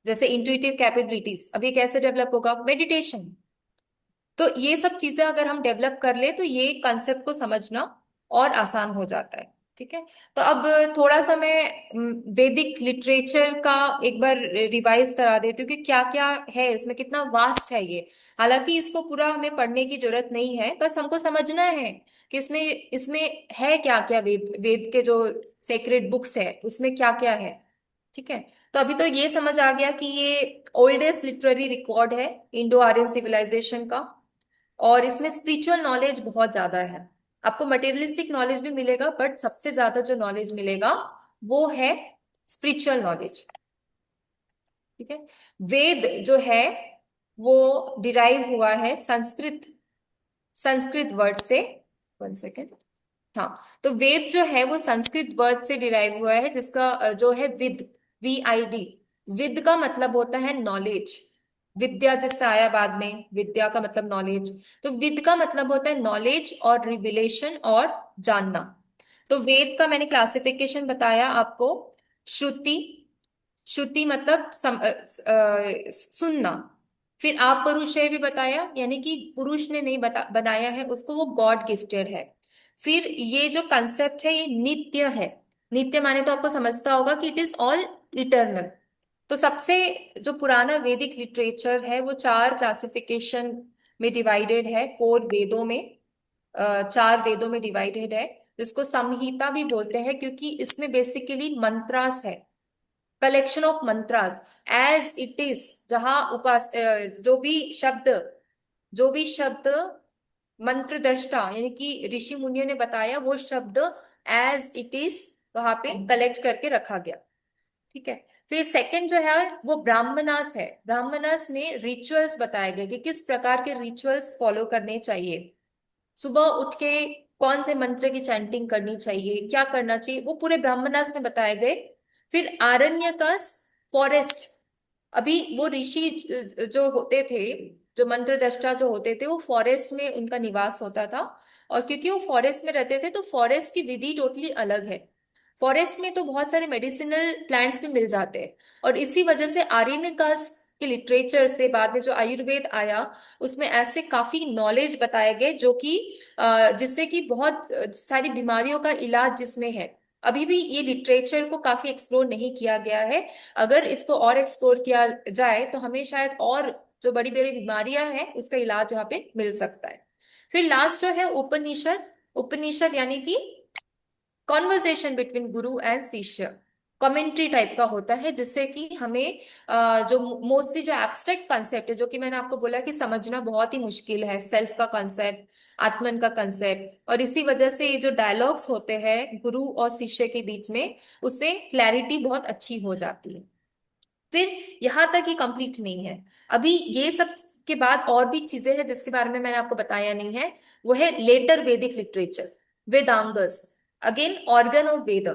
Speaker 1: जैसे इंट्यूटिव कैपेबिलिटीज, अब ये कैसे डेवलप होगा, मेडिटेशन। तो ये सब चीजें अगर हम डेवलप कर ले तो ये कंसेप्ट को समझना और आसान हो जाता है। ठीक है। तो अब थोड़ा सा मैं वैदिक लिटरेचर का एक बार रिवाइज करा देती हूँ कि क्या क्या है इसमें, कितना वास्ट है ये। हालांकि इसको पूरा हमें पढ़ने की जरूरत नहीं है, बस हमको समझना है कि इसमें इसमें है क्या क्या, वेद वेद के जो सेक्रेड बुक्स है उसमें क्या क्या है। ठीक है। तो अभी तो ये समझ आ गया कि ये ओल्डेस्ट लिटरेरी रिकॉर्ड है इंडो आर्यन सिविलाइजेशन का, और इसमें स्पिरिचुअल नॉलेज बहुत ज्यादा है। आपको मटेरियलिस्टिक नॉलेज भी मिलेगा, बट सबसे ज्यादा जो नॉलेज मिलेगा वो है स्पिरिचुअल नॉलेज। ठीक है। वेद जो है वो डिराइव हुआ है संस्कृत संस्कृत वर्ड से। 1 सेकेंड। हाँ, तो वेद जो है वो संस्कृत वर्ड से डिराइव हुआ है, जिसका जो है विद, VID। विद का मतलब होता है नॉलेज। विद्या जिससे आया बाद में, विद्या का मतलब नॉलेज। तो विद का मतलब होता है नॉलेज और रिविलेशन और जानना। तो वेद का मैंने क्लासिफिकेशन बताया आपको। श्रुति, श्रुति मतलब सुनना। फिर आप पुरुष है भी बताया, यानी कि पुरुष ने नहीं बनाया है उसको, वो गॉड गिफ्टेड है। फिर ये जो कंसेप्ट है ये नित्य है। नित्य माने तो आपको समझता होगा कि इट इज ऑल इटर्नल। तो सबसे जो पुराना वैदिक लिटरेचर है वो 4 क्लासिफिकेशन में डिवाइडेड है, 4 वेदों में। 4 वेदों में डिवाइडेड है, जिसको संहिता भी बोलते हैं, क्योंकि इसमें बेसिकली मंत्रास है, collection of mantras as it is. जहां जो भी शब्द मंत्र दृष्टा यानी कि ऋषि मुनियों ने बताया, वो शब्द एज इट इज वहां पे कलेक्ट करके रखा गया। ठीक है। फिर सेकंड जो है वो ब्राह्मणास है। ब्राह्मणास में रिचुअल्स बताए गए कि किस प्रकार के रिचुअल्स फॉलो करने चाहिए। सुबह उठ के कौन से मंत्र की चैंटिंग करनी चाहिए, क्या करना चाहिए, वो पूरे ब्राह्मणास में बताए गए। फिर आरण्यकास, फॉरेस्ट। अभी वो ऋषि जो होते थे, जो मंत्र दृष्टा जो होते थे, वो फॉरेस्ट में उनका निवास होता था। और क्योंकि वो फॉरेस्ट में रहते थे तो फॉरेस्ट की विधि टोटली अलग है। फॉरेस्ट में तो बहुत सारे मेडिसिनल प्लांट्स भी मिल जाते हैं, और इसी वजह से आर्यनिकास के लिटरेचर से बाद में जो आयुर्वेद आया उसमें ऐसे काफी नॉलेज बताए गए जो कि जिससे कि बहुत सारी बीमारियों का इलाज जिसमें है। अभी भी ये लिटरेचर को काफी एक्सप्लोर नहीं किया गया है। अगर इसको और एक्सप्लोर किया जाए तो हमें शायद और जो बड़ी बड़ी बीमारियां हैं उसका इलाज यहाँ पे मिल सकता है। फिर लास्ट जो है उपनिषद। उपनिषद यानी कि कॉन्वर्सेशन बिटवीन गुरु एंड शिष्य, कमेंट्री टाइप का होता है, जिससे कि हमें जो मोस्टली जो एब्स्ट्रैक्ट कंसेप्ट है, जो कि मैंने आपको बोला कि समझना बहुत ही मुश्किल है, सेल्फ का कंसेप्ट, आत्मन का कंसेप्ट, और इसी वजह से ये जो डायलॉग्स होते हैं गुरु और शिष्य के बीच में, उससे क्लैरिटी बहुत अच्छी हो जाती है। फिर यहां तक ही कंप्लीट नहीं है, अभी ये सब के बाद और भी चीजें हैं जिसके बारे में मैंने आपको बताया नहीं है। वो है लेटर वैदिक लिटरेचर, वेदांगस, अगेन ऑर्गन ऑफ वेद।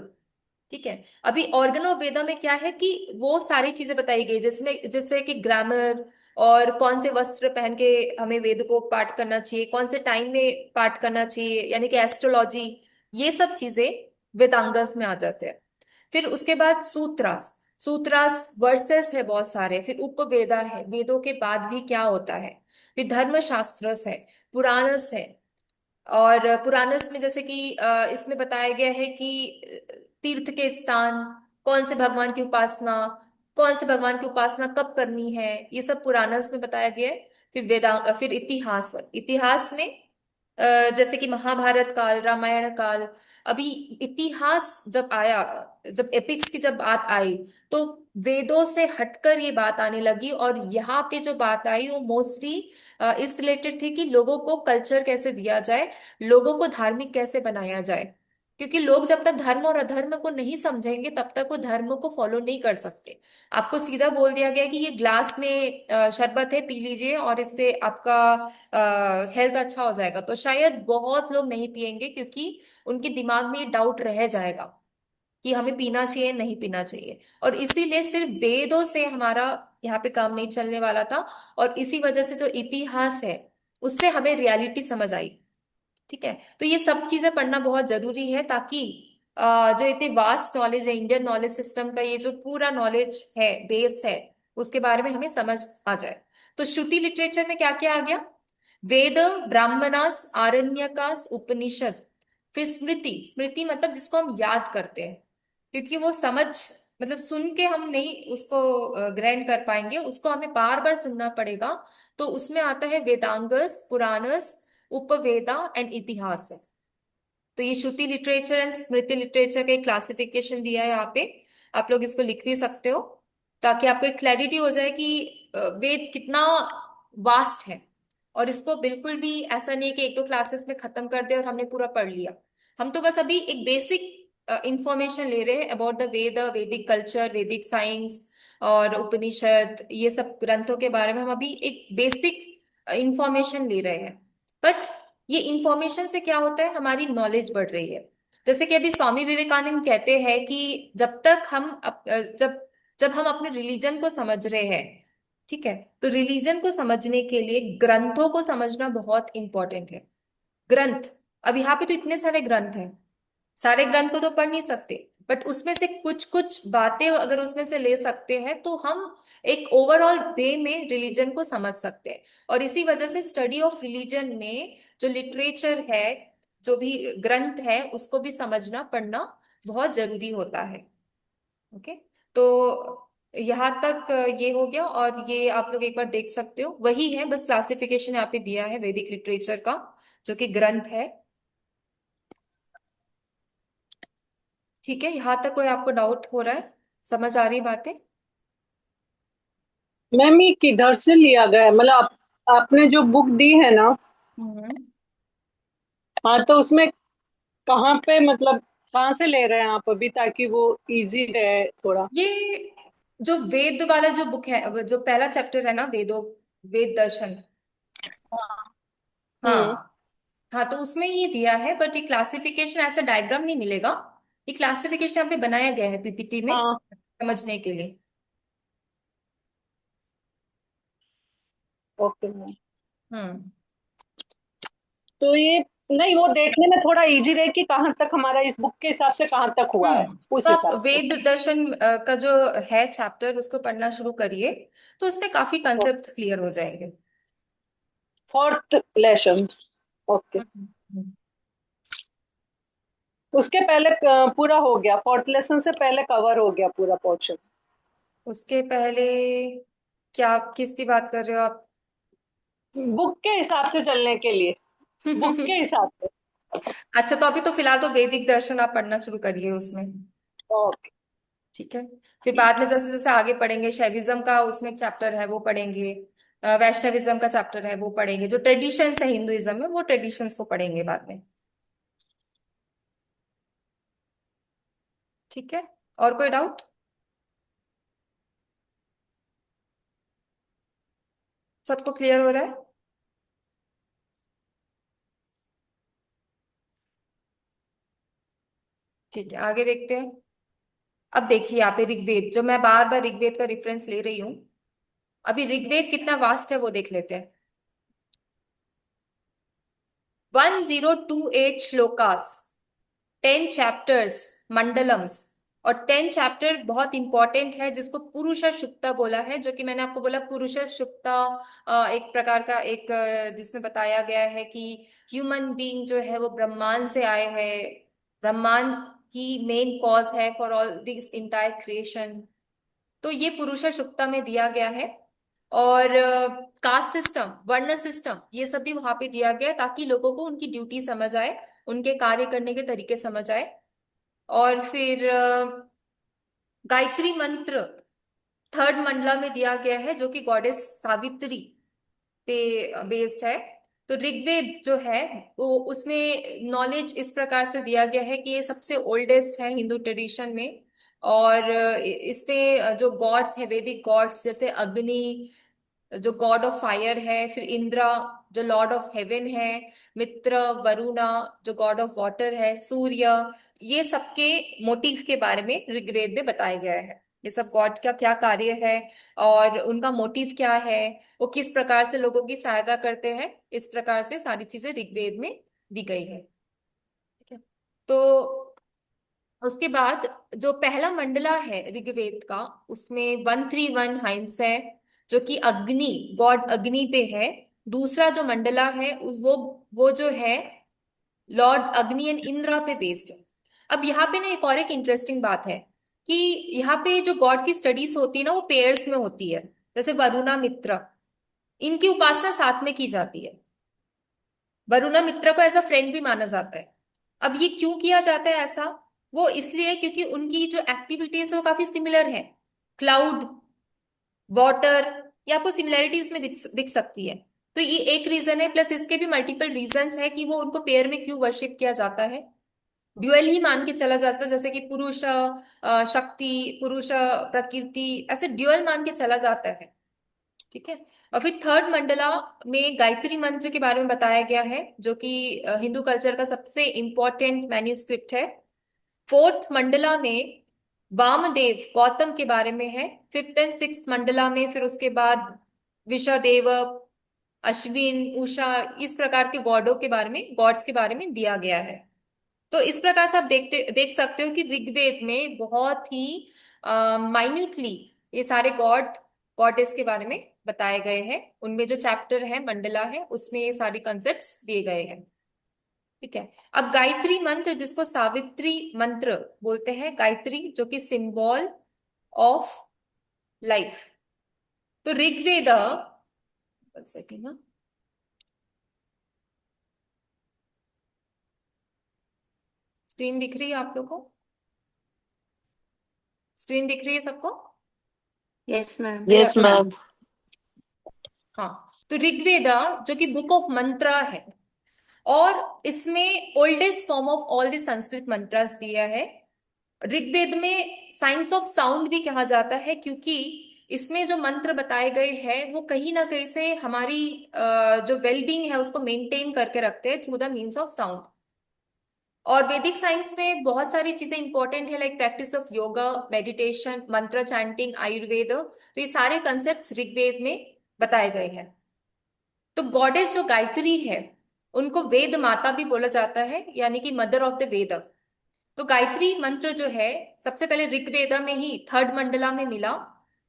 Speaker 1: ठीक है। अभी ऑर्गन ऑफ वेदा में क्या है कि वो सारी चीजें बताई गई, जिसमें जैसे कि ग्रामर, और कौन से वस्त्र पहन के हमें वेद को पाठ करना चाहिए, कौन से टाइम में पाठ करना चाहिए, यानी कि एस्ट्रोलॉजी, ये सब चीजें वेदांगस में आ जाते हैं। फिर उसके बाद सूत्रास, सूत्रास वर्सेस है बहुत सारे। फिर उपवेदा है, वेदों के बाद भी क्या होता है। फिर धर्मशास्त्रस है, पुराणस है। और पुराणस में जैसे कि इसमें बताया गया है कि तीर्थ के स्थान, कौन से भगवान की उपासना, कौन से भगवान की उपासना कब करनी है, ये सब पुराणस में बताया गया है। फिर फिर इतिहास, इतिहास में जैसे कि महाभारत काल, रामायण काल। अभी इतिहास जब आया, जब एपिक्स की जब बात आई, तो वेदों से हटकर ये बात आने लगी, और यहाँ पे जो बात आई वो मोस्टली इस रिलेटेड थी कि लोगों को कल्चर कैसे दिया जाए, लोगों को धार्मिक कैसे बनाया जाए। क्योंकि लोग जब तक धर्म और अधर्म को नहीं समझेंगे तब तक वो धर्म को फॉलो नहीं कर सकते। आपको सीधा बोल दिया गया कि ये ग्लास में शरबत है, पी लीजिए और इससे आपका हेल्थ अच्छा हो जाएगा, तो शायद बहुत लोग नहीं पिएंगे, क्योंकि उनके दिमाग में ये डाउट रह जाएगा कि हमें पीना चाहिए नहीं पीना चाहिए। और इसीलिए सिर्फ वेदों से हमारा यहाँ पे काम नहीं चलने वाला था, और इसी वजह से जो इतिहास है उससे हमें रियलिटी समझ आई। ठीक है। तो ये सब चीजें पढ़ना बहुत जरूरी है, ताकि जो इतने वास्ट नॉलेज है इंडियन नॉलेज सिस्टम का, ये जो पूरा नॉलेज है, बेस है, उसके बारे में हमें समझ आ जाए। तो श्रुति लिटरेचर में क्या क्या आ गया। वेद, ब्राह्मणास, आरण्यकास, उपनिषद, फिर स्मृति। स्मृति मतलब जिसको हम याद करते हैं, क्योंकि वो समझ, मतलब सुन के हम नहीं उसको ग्रहण कर पाएंगे, उसको हमें बार बार सुनना पड़ेगा। तो उसमें आता है वेदांगस, पुराणस, उपवेदा एंड इतिहास। तो ये श्रुति लिटरेचर एंड स्मृति लिटरेचर का एक क्लासिफिकेशन दिया है यहाँ पे। आप लोग इसको लिख भी सकते हो, ताकि आपको एक क्लैरिटी हो जाए कि वेद कितना वास्ट है। और इसको बिल्कुल भी ऐसा नहीं है कि एक दो क्लासेस में खत्म कर दे और हमने पूरा पढ़ लिया। हम तो बस अभी एक बेसिक इंफॉर्मेशन ले रहे हैं अबाउट द वेद, वैदिक कल्चर, वैदिक साइंस और उपनिषद, ये सब ग्रंथों के बारे में हम अभी एक बेसिक इंफॉर्मेशन ले रहे हैं। बट ये इंफॉर्मेशन से क्या होता है, हमारी नॉलेज बढ़ रही है। जैसे कि अभी स्वामी विवेकानंद कहते हैं कि जब तक हम जब जब हम अपने रिलीजन को समझ रहे हैं, ठीक है, तो रिलीजन को समझने के लिए ग्रंथों को समझना बहुत इंपॉर्टेंट है। ग्रंथ, अब यहाँ पे तो इतने सारे ग्रंथ हैं, सारे ग्रंथ को तो पढ़ नहीं सकते, बट उसमें से कुछ कुछ बातें अगर उसमें से ले सकते हैं तो हम एक ओवरऑल वे में रिलीजन को समझ सकते हैं। और इसी वजह से स्टडी ऑफ रिलीजन में जो लिटरेचर है, जो भी ग्रंथ है, उसको भी समझना पढ़ना बहुत जरूरी होता है। ओके, तो यहाँ तक ये हो गया। और ये आप लोग एक बार देख सकते हो, वही है, बस क्लासिफिकेशन यहाँ पे दिया है वैदिक लिटरेचर का, जो कि ग्रंथ है। ठीक है, यहाँ तक कोई आपको डाउट हो रहा है, समझ आ रही बातें?
Speaker 4: मैम ये किधर से लिया गया है, मतलब आपने जो बुक दी है ना,
Speaker 1: हम्म।
Speaker 4: हाँ तो उसमें कहाँ पे, मतलब कहाँ से ले रहे हैं आप अभी, ताकि वो इजी रहे थोड़ा।
Speaker 1: ये जो वेद वाला जो बुक है, वो जो पहला चैप्टर है ना, वेद दर्शन।
Speaker 4: हाँ। हम्म।
Speaker 1: हाँ, हाँ, तो उसमें ये दिया है, बट ये क्लासिफिकेशन ऐसा डायग्राम नहीं मिलेगा। ये क्लासिफिकेशन यहाँ पे बनाया गया है पीपीटी में
Speaker 4: हाँ।
Speaker 1: समझने के लिए।
Speaker 4: Okay ma'am.
Speaker 1: हम्म।
Speaker 4: तो ये, नहीं वो देखने में थोड़ा इजी रहे कि कहाँ तक हमारा इस बुक के हिसाब से कहाँ तक हुआ है, उस
Speaker 1: तो आप
Speaker 4: हिसाब से।
Speaker 1: वेद दर्शन का जो है चैप्टर, उसको पढ़ना शुरू करिए, तो उसमें काफी कंसेप्ट क्लियर हो जाएंगे।
Speaker 4: Fourth lesson. ओके।
Speaker 1: हम्म।
Speaker 4: उसके पहले पूरा हो गया, फोर्थ लेसन से पहले कवर हो गया पूरा पोर्शन।
Speaker 1: उसके पहले क्या, किसकी बात कर रहे हो आप?
Speaker 4: बुक के हिसाब से चलने के लिए, बुक के हिसाब से।
Speaker 1: अच्छा, तो अभी तो फिलहाल तो वैदिक दर्शन आप पढ़ना शुरू करिए उसमें।
Speaker 4: ओके।
Speaker 1: ठीक है, फिर
Speaker 4: ठीक
Speaker 1: बाद में जैसे जैसे आगे पढ़ेंगे, शैविज्म का उसमें एक चैप्टर है वो पढ़ेंगे, वैष्णविज्म का चैप्टर है वो पढ़ेंगे, जो ट्रेडिशंस है हिंदुइज्म में वो ट्रेडिशंस को पढ़ेंगे बाद में। ठीक है, और कोई डाउट? सबको क्लियर हो रहा है? ठीक है, आगे देखते हैं। अब देखिए यहाँ पे ऋग्वेद, जो मैं बार बार ऋग्वेद का रेफरेंस ले रही हूँ, अभी ऋग्वेद कितना वास्ट है वो देख लेते हैं। 1028 श्लोकास, 10 चैप्टर्स, मंडलम्स, और 10 चैप्टर बहुत इंपॉर्टेंट है, जिसको पुरुष सुक्ता बोला है, जो कि मैंने आपको बोला पुरुष सुक्ता एक प्रकार का एक जिसमें बताया गया है कि ह्यूमन बीइंग जो है वो ब्रह्मांड से आए हैं, ब्रह्मांड ही मेन कॉज है for all this entire creation. तो ये पुरुष सुक्ता में दिया गया है। और कास्ट सिस्टम, वर्ण सिस्टम, ये सब भी वहां पे दिया गया है, ताकि लोगों को उनकी ड्यूटी समझ आए, उनके कार्य करने के तरीके समझ आए। और फिर गायत्री मंत्र थर्ड मंडला में दिया गया है, जो कि गॉडेस सावित्री पे बेस्ड है। तो ऋग्वेद जो है वो, उसमें नॉलेज इस प्रकार से दिया गया है कि ये सबसे ओल्डेस्ट है हिंदू ट्रेडिशन में। और इसमें जो गॉड्स है, वैदिक गॉड्स, जैसे अग्नि जो गॉड ऑफ फायर है, फिर इंद्रा जो लॉर्ड ऑफ हेवन है, मित्र, वरुणा जो गॉड ऑफ वाटर है, सूर्य, ये सबके मोटिव के बारे में ऋग्वेद में बताया गया है। ये सब गॉड का क्या कार्य है और उनका मोटिव क्या है, वो किस प्रकार से लोगों की सहायता करते हैं, इस प्रकार से सारी चीजें ऋग्वेद में दी गई है। ठीक है, तो उसके बाद जो पहला मंडला है ऋग्वेद का, उसमें 131 हाइम्स है, जो कि अग्नि, गॉड अग्नि पे है। दूसरा जो मंडला है वो जो है लॉर्ड अग्नि एंड इंद्रा पे बेस्ड है। अब यहाँ पे ना एक और एक इंटरेस्टिंग बात है कि यहाँ पे जो गॉड की स्टडीज होती है ना वो पेयर्स में होती है। जैसे वरुणा मित्र, इनकी उपासना साथ में की जाती है। वरुणा मित्र को एज अ फ्रेंड भी माना जाता है। अब ये क्यों किया जाता है ऐसा? वो इसलिए क्योंकि उनकी जो एक्टिविटीज है वो काफी सिमिलर है। क्लाउड, वाटर, ये आपको सिमिलैरिटीज में दिख सकती है। तो ये एक रीजन है, प्लस इसके भी मल्टीपल रीजंस है कि वो उनको पेयर में क्यों वर्शिप किया जाता है। ड्यूअल ही मान के चला जाता है, जैसे कि पुरुष शक्ति, पुरुष प्रकृति, ऐसे ड्यूअल मान के चला जाता है। ठीक है। और फिर थर्ड मंडला में गायत्री मंत्र के बारे में बताया गया है, जो कि हिंदू कल्चर का सबसे इंपॉर्टेंट मैन्यूस्क्रिप्ट है। फोर्थ मंडला में वामदेव गौतम के बारे में है। फिफ्थ एंड सिक्स मंडला में फिर उसके बाद विषादेव, अश्विन, उषा, इस प्रकार के गॉडों के बारे में, गॉड्स के बारे में दिया गया है। तो इस प्रकार से आप देख सकते हो कि ऋग्वेद में बहुत ही माइन्यूटली ये सारे गॉडेस के बारे में बताए गए हैं। उनमें जो चैप्टर है, मंडला है, उसमें ये सारे कंसेप्ट्स दिए गए हैं। ठीक है। अब गायत्री मंत्र, जिसको सावित्री मंत्र बोलते हैं, गायत्री जो कि सिंबल ऑफ लाइफ। तो ऋग्वेद, सेकेंड ना, स्क्रीन दिख रही है आप लोगों को? स्क्रीन दिख रही है सबको?
Speaker 2: Yes ma'am.
Speaker 3: Yes ma'am.
Speaker 1: हाँ। तो ऋग्वेद जो कि बुक ऑफ मंत्रा है, और इसमें oldest form of all the Sanskrit mantras दिया है। ऋग्वेद में साइंस ऑफ साउंड भी कहा जाता है, क्योंकि इसमें जो मंत्र बताए गए हैं वो कहीं ना कहीं से हमारी जो वेलबींग है उसको मेंटेन करके रखते हैं through the means of sound. और वैदिक साइंस में बहुत सारी चीजें इंपॉर्टेंट है, like practice of yoga, meditation, मंत्र चैंटिंग, आयुर्वेद। तो ये सारे कंसेप्ट ऋग्वेद में बताए गए हैं। तो गॉडेस जो गायत्री है, उनको वेद माता भी बोला जाता है, यानी कि मदर ऑफ द वेद। तो गायत्री मंत्र जो है सबसे पहले ऋग्वेद में ही थर्ड मंडला में मिला,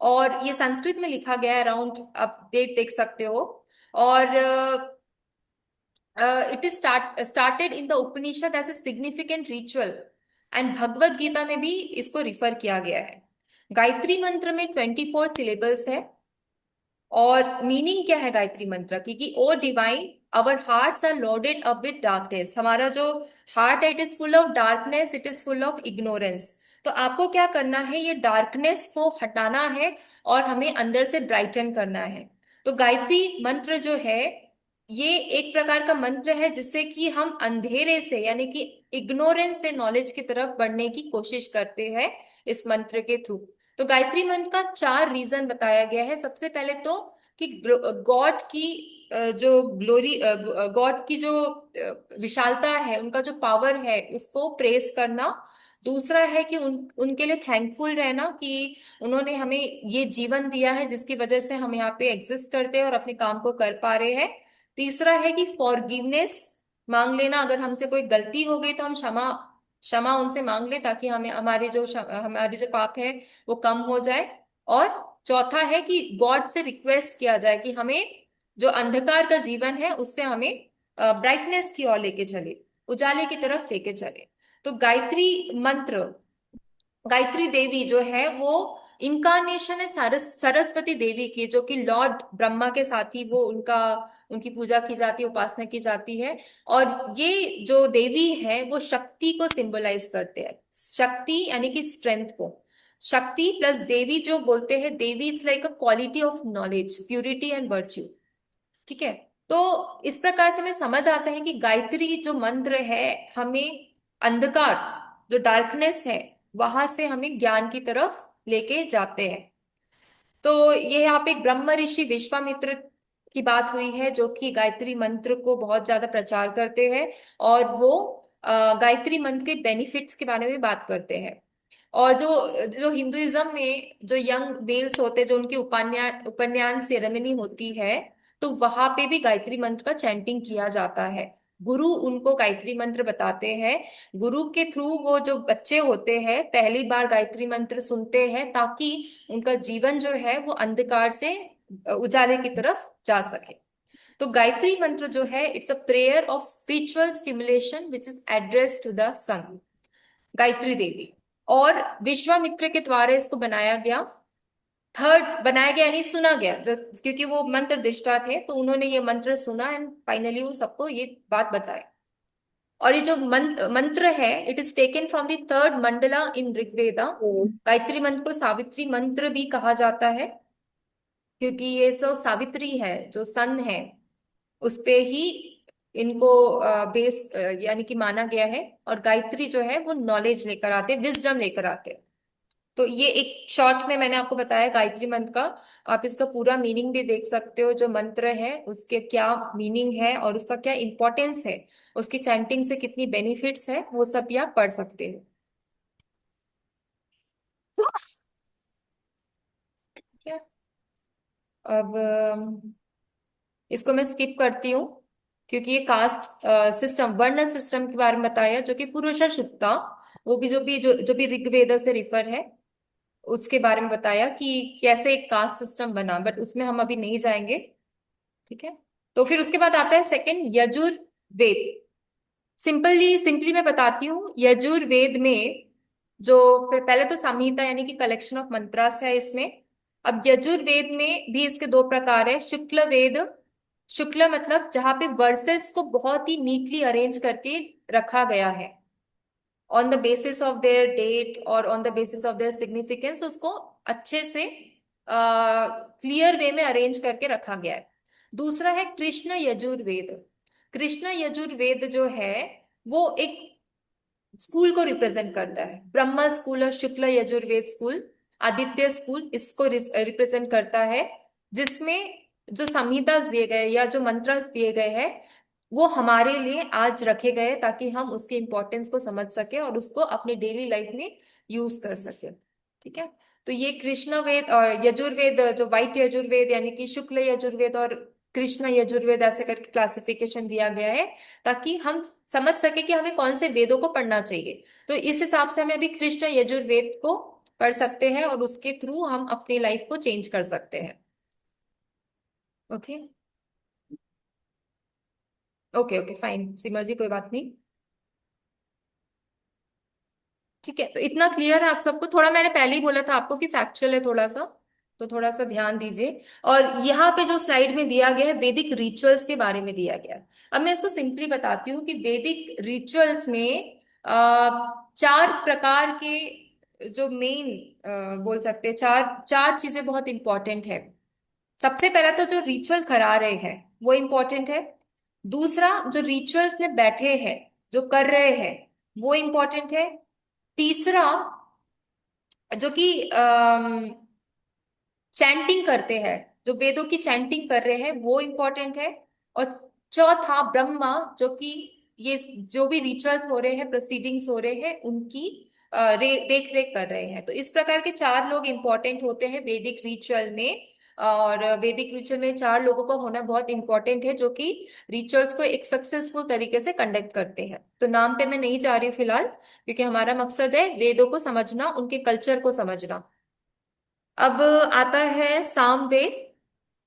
Speaker 1: और ये संस्कृत में लिखा गया है। अराउंड आप डेट देख सकते हो। और it is started in the Upanishad as a significant ritual, and Bhagavad Gita में भी इसको रिफर किया गया है। गायत्री मंत्र में 24 सिलेबल्स है। और मीनिंग क्या है गायत्री मंत्र की? कि O divine, our hearts are loaded up with darkness. हमारा जो हार्ट है, it is full of darkness, it is full of ignorance. तो आपको क्या करना है? ये डार्कनेस को हटाना है और हमें अंदर से ब्राइटन करना है। तो गायत्री मंत्र जो है, ये एक प्रकार का मंत्र है जिससे कि हम अंधेरे से, यानी कि इग्नोरेंस से नॉलेज की तरफ बढ़ने की कोशिश करते हैं इस मंत्र के थ्रू। तो गायत्री मंत्र का 4 रीजन बताया गया है। सबसे पहले तो कि गॉड की जो ग्लोरी, गॉड की जो विशालता है, उनका जो पावर है, उसको प्रेस करना। दूसरा है कि उनके लिए थैंकफुल रहना कि उन्होंने हमें ये जीवन दिया है जिसकी वजह से हम यहाँ पे एग्जिस्ट करते हैं और अपने काम को कर पा रहे हैं। तीसरा है कि फॉरगिवनेस मांग लेना, अगर हमसे कोई गलती हो गई तो हम क्षमा क्षमा उनसे मांग ले, ताकि हमें हमारी जो पाप है वो कम हो जाए। और चौथा है कि गॉड से रिक्वेस्ट किया जाए कि हमें जो अंधकार का जीवन है उससे हमें ब्राइटनेस की ओर लेके चले, उजाले की तरफ लेके चले। तो गायत्री मंत्र, गायत्री देवी जो है वो इनकारनेशन है सरस्वती देवी की, जो कि लॉर्ड ब्रह्मा के साथ ही वो उनकी पूजा की जाती है, उपासना की जाती है। और ये जो देवी है वो शक्ति को सिंबलाइज करते हैं। शक्ति यानी कि स्ट्रेंथ को। शक्ति प्लस देवी जो बोलते हैं, Devi is like a quality of knowledge, purity and virtue. ठीक है। तो इस प्रकार से हमें समझ आता है कि गायत्री जो मंत्र है हमें अंधकार, जो डार्कनेस है, वहां से हमें ज्ञान की तरफ लेके जाते हैं। तो ये यहाँ पे ब्रह्म ऋषि विश्वामित्र की बात हुई है, जो कि गायत्री मंत्र को बहुत ज्यादा प्रचार करते हैं। और वो गायत्री मंत्र के बेनिफिट्स के बारे में बात करते हैं। और जो जो हिंदुइज्म में जो यंग मेल्स होते हैं, जो उनकी उपन्यान सेरेमनी होती है, तो वहां पे भी गायत्री मंत्र का चैंटिंग किया जाता है। गुरु उनको गायत्री मंत्र बताते हैं। गुरु के थ्रू वो जो बच्चे होते हैं पहली बार गायत्री मंत्र सुनते हैं, ताकि उनका जीवन जो है वो अंधकार से उजाले की तरफ जा सके। तो गायत्री मंत्र जो है it's a prayer of spiritual stimulation which is address to the sun, Gayatri Devi. और विश्वामित्र के द्वारा इसको बनाया गया, थर्ड बनाया गया यानी सुना गया, क्योंकि वो मंत्र दृष्टा थे तो उन्होंने ये मंत्र सुना एंड फाइनली वो सबको ये बात बताई। और ये जो मंत्र है it is taken from the third mandala in Rigveda. Gayatri mantra को सावित्री मंत्र भी कहा जाता है, क्योंकि ये जो सावित्री है जो सन है उस पे ही इनको बेस यानी कि माना गया है। और गायत्री जो है वो नॉलेज लेकर आते, विजडम लेकर आते। तो ये एक शॉर्ट में मैंने आपको बताया गायत्री मंत्र का। आप इसका पूरा मीनिंग भी देख सकते हो, जो मंत्र है उसके क्या मीनिंग है और उसका क्या इंपॉर्टेंस है, उसकी चैंटिंग से कितनी बेनिफिट्स है, वो सब भी आप पढ़ सकते हो। ठीक है, अब इसको मैं स्किप करती हूँ, क्योंकि ये कास्ट सिस्टम, वर्ण सिस्टम के बारे में बताया जो कि पुरुषा शुक्ता, वो भी जो भी ऋग्वेद से रिफर है उसके बारे में बताया कि कैसे एक कास्ट सिस्टम बना, बट उसमें हम अभी नहीं जाएंगे। ठीक है, तो फिर उसके बाद आता है सेकंड यजुर्वेद। सिंपली मैं बताती हूँ। यजुर्वेद में जो पहले तो संहिता यानी कि कलेक्शन ऑफ मंत्रास है इसमें। अब यजुर्वेद में भी इसके दो प्रकार है, शुक्ल वेद। शुक्ल मतलब जहां पे वर्सेस को बहुत ही नीटली अरेंज करके रखा गया है on the basis of their date और on the basis of their significance, उसको अच्छे से क्लियर वे में अरेंज करके रखा गया है। दूसरा है कृष्ण यजुर्वेद। कृष्ण यजुर्वेद जो है वो एक स्कूल को रिप्रेजेंट करता है, ब्रह्मा स्कूल और शुक्ल यजुर्वेद स्कूल, आदित्य स्कूल इसको रिप्रेजेंट करता है, जिसमें जो संहिता दिए गए या जो मंत्र दिए गए हैं वो हमारे लिए आज रखे गए ताकि हम उसके इंपॉर्टेंस को समझ सके और उसको अपने डेली लाइफ में यूज कर सके। ठीक है, तो ये कृष्ण वेद यजुर्वेद, जो वाइट यजुर्वेद यानी कि शुक्ल यजुर्वेद और कृष्ण यजुर्वेद ऐसे करके क्लासिफिकेशन दिया गया है ताकि हम समझ सके कि हमें कौन से वेदों को पढ़ना चाहिए। तो इस हिसाब से हमें अभी कृष्ण यजुर्वेद को पढ़ सकते हैं और उसके थ्रू हम अपनी लाइफ को चेंज कर सकते हैं। ओके ओके ओके फाइन सिमर जी, कोई बात नहीं। ठीक है, तो इतना क्लियर है आप सबको। थोड़ा मैंने पहले ही बोला था आपको कि फैक्चुअल है थोड़ा सा, तो थोड़ा सा ध्यान दीजिए। और यहाँ पे जो स्लाइड में दिया गया है वैदिक रिचुअल्स के बारे में दिया गया है। अब मैं इसको सिंपली बताती हूँ कि वैदिक रिचुअल्स में चार प्रकार के जो मेन बोल सकते हैं, चार चार चीजें बहुत इंपॉर्टेंट है। सबसे पहला तो जो रिचुअल करा रहे हैं वो इंपॉर्टेंट है। दूसरा जो रिचुअल्स में बैठे हैं जो कर रहे हैं वो इंपॉर्टेंट है। तीसरा जो कि चैंटिंग करते हैं, जो वेदों की चैंटिंग कर रहे हैं वो इंपॉर्टेंट है। और चौथा ब्रह्मा, जो कि ये जो भी रिचुअल्स हो रहे हैं, प्रोसीडिंग्स हो रहे हैं उनकी देख रेख कर रहे हैं। तो इस प्रकार के चार लोग इंपॉर्टेंट होते हैं वैदिक रिचुअल में। और वैदिक रिचुअल में चार लोगों का होना बहुत इंपॉर्टेंट है जो कि रिचुअल्स को एक सक्सेसफुल तरीके से कंडक्ट करते हैं। तो नाम पे मैं नहीं जा रही हूँ फिलहाल, क्योंकि हमारा मकसद है वेदों को समझना, उनके कल्चर को समझना। अब आता है सामवेद,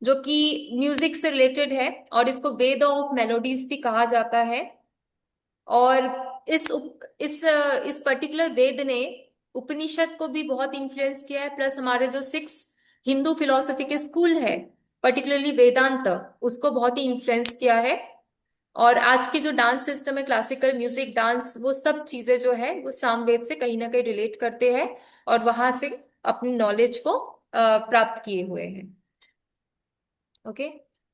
Speaker 1: जो कि म्यूजिक से रिलेटेड है और इसको वेद ऑफ मेलोडीज भी कहा जाता है। और इस पर्टिकुलर वेद ने उपनिषद को भी बहुत इन्फ्लुएंस किया है, प्लस हमारे जो सिक्स हिंदू फिलोसफी के स्कूल है पर्टिकुलरली वेदांत, उसको बहुत ही इन्फ्लुएंस किया है। और आज की जो डांस सिस्टम है, क्लासिकल म्यूजिक डांस, वो सब चीजें जो है वो सामवेद से कहीं ना कहीं रिलेट करते हैं और वहां से अपनी नॉलेज को प्राप्त किए हुए हैं। ओके,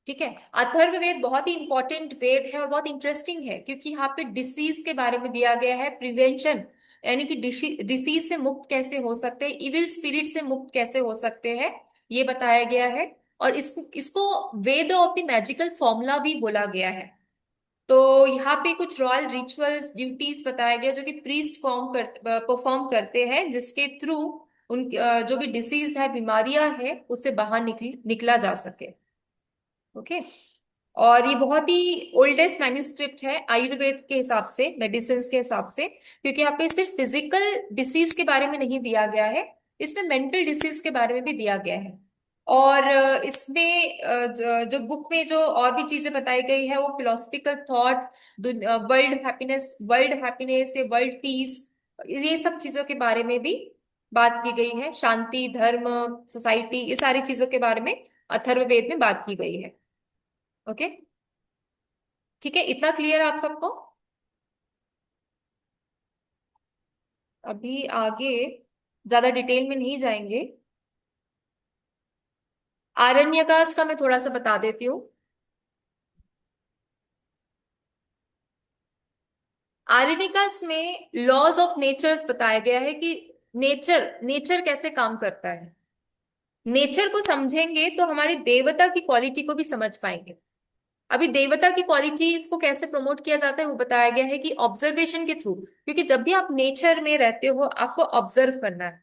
Speaker 1: ठीक है। अथर्ववेद बहुत ही इंपॉर्टेंट वेद है और बहुत इंटरेस्टिंग है, क्योंकि यहाँ पे डिसीज के बारे में दिया गया है, प्रिवेंशन यानी कि डिसीज से मुक्त कैसे हो सकते हैं, इविल स्पिरिट से मुक्त कैसे हो सकते हैं, ये बताया गया है। और इसको वेद ऑफ द मैजिकल फॉर्मूला भी बोला गया है। तो यहाँ पे कुछ रॉयल रिचुअल्स ड्यूटीज बताया गया जो कि प्रीस्ट परफॉर्म करते हैं, जिसके थ्रू उन जो भी डिसीज है, बीमारियां है, उससे बाहर निकला जा सके। ओके, और ये बहुत ही ओल्डेस्ट मैन्युस्क्रिप्ट है आयुर्वेद के हिसाब से, मेडिसिन के हिसाब से, क्योंकि यहाँ पे सिर्फ फिजिकल डिसीज के बारे में नहीं दिया गया है, इसमें मेंटल डिसीज के बारे में भी दिया गया है। और इसमें जो बुक में जो और भी चीजें बताई गई है वो फिलोसफिकल थॉट, वर्ल्ड हैप्पीनेस या वर्ल्ड पीस, ये सब चीजों के बारे में भी बात की गई है। शांति, धर्म, सोसाइटी, ये सारी चीजों के बारे में अथर्ववेद में बात की गई है। ओके, ठीक है, इतना क्लियर आप सबको? अभी आगे ज्यादा डिटेल में नहीं जाएंगे। आरण्यकास का मैं थोड़ा सा बता देती हूँ। आर्यनिकास में लॉज ऑफ नेचर्स बताया गया है कि नेचर नेचर कैसे काम करता है। नेचर को समझेंगे तो हमारी देवता की क्वालिटी को भी समझ पाएंगे। अभी देवता की क्वालिटी इसको कैसे प्रमोट किया जाता है वो बताया गया है कि ऑब्जर्वेशन के थ्रू, क्योंकि जब भी आप नेचर में रहते हो आपको ऑब्जर्व करना है।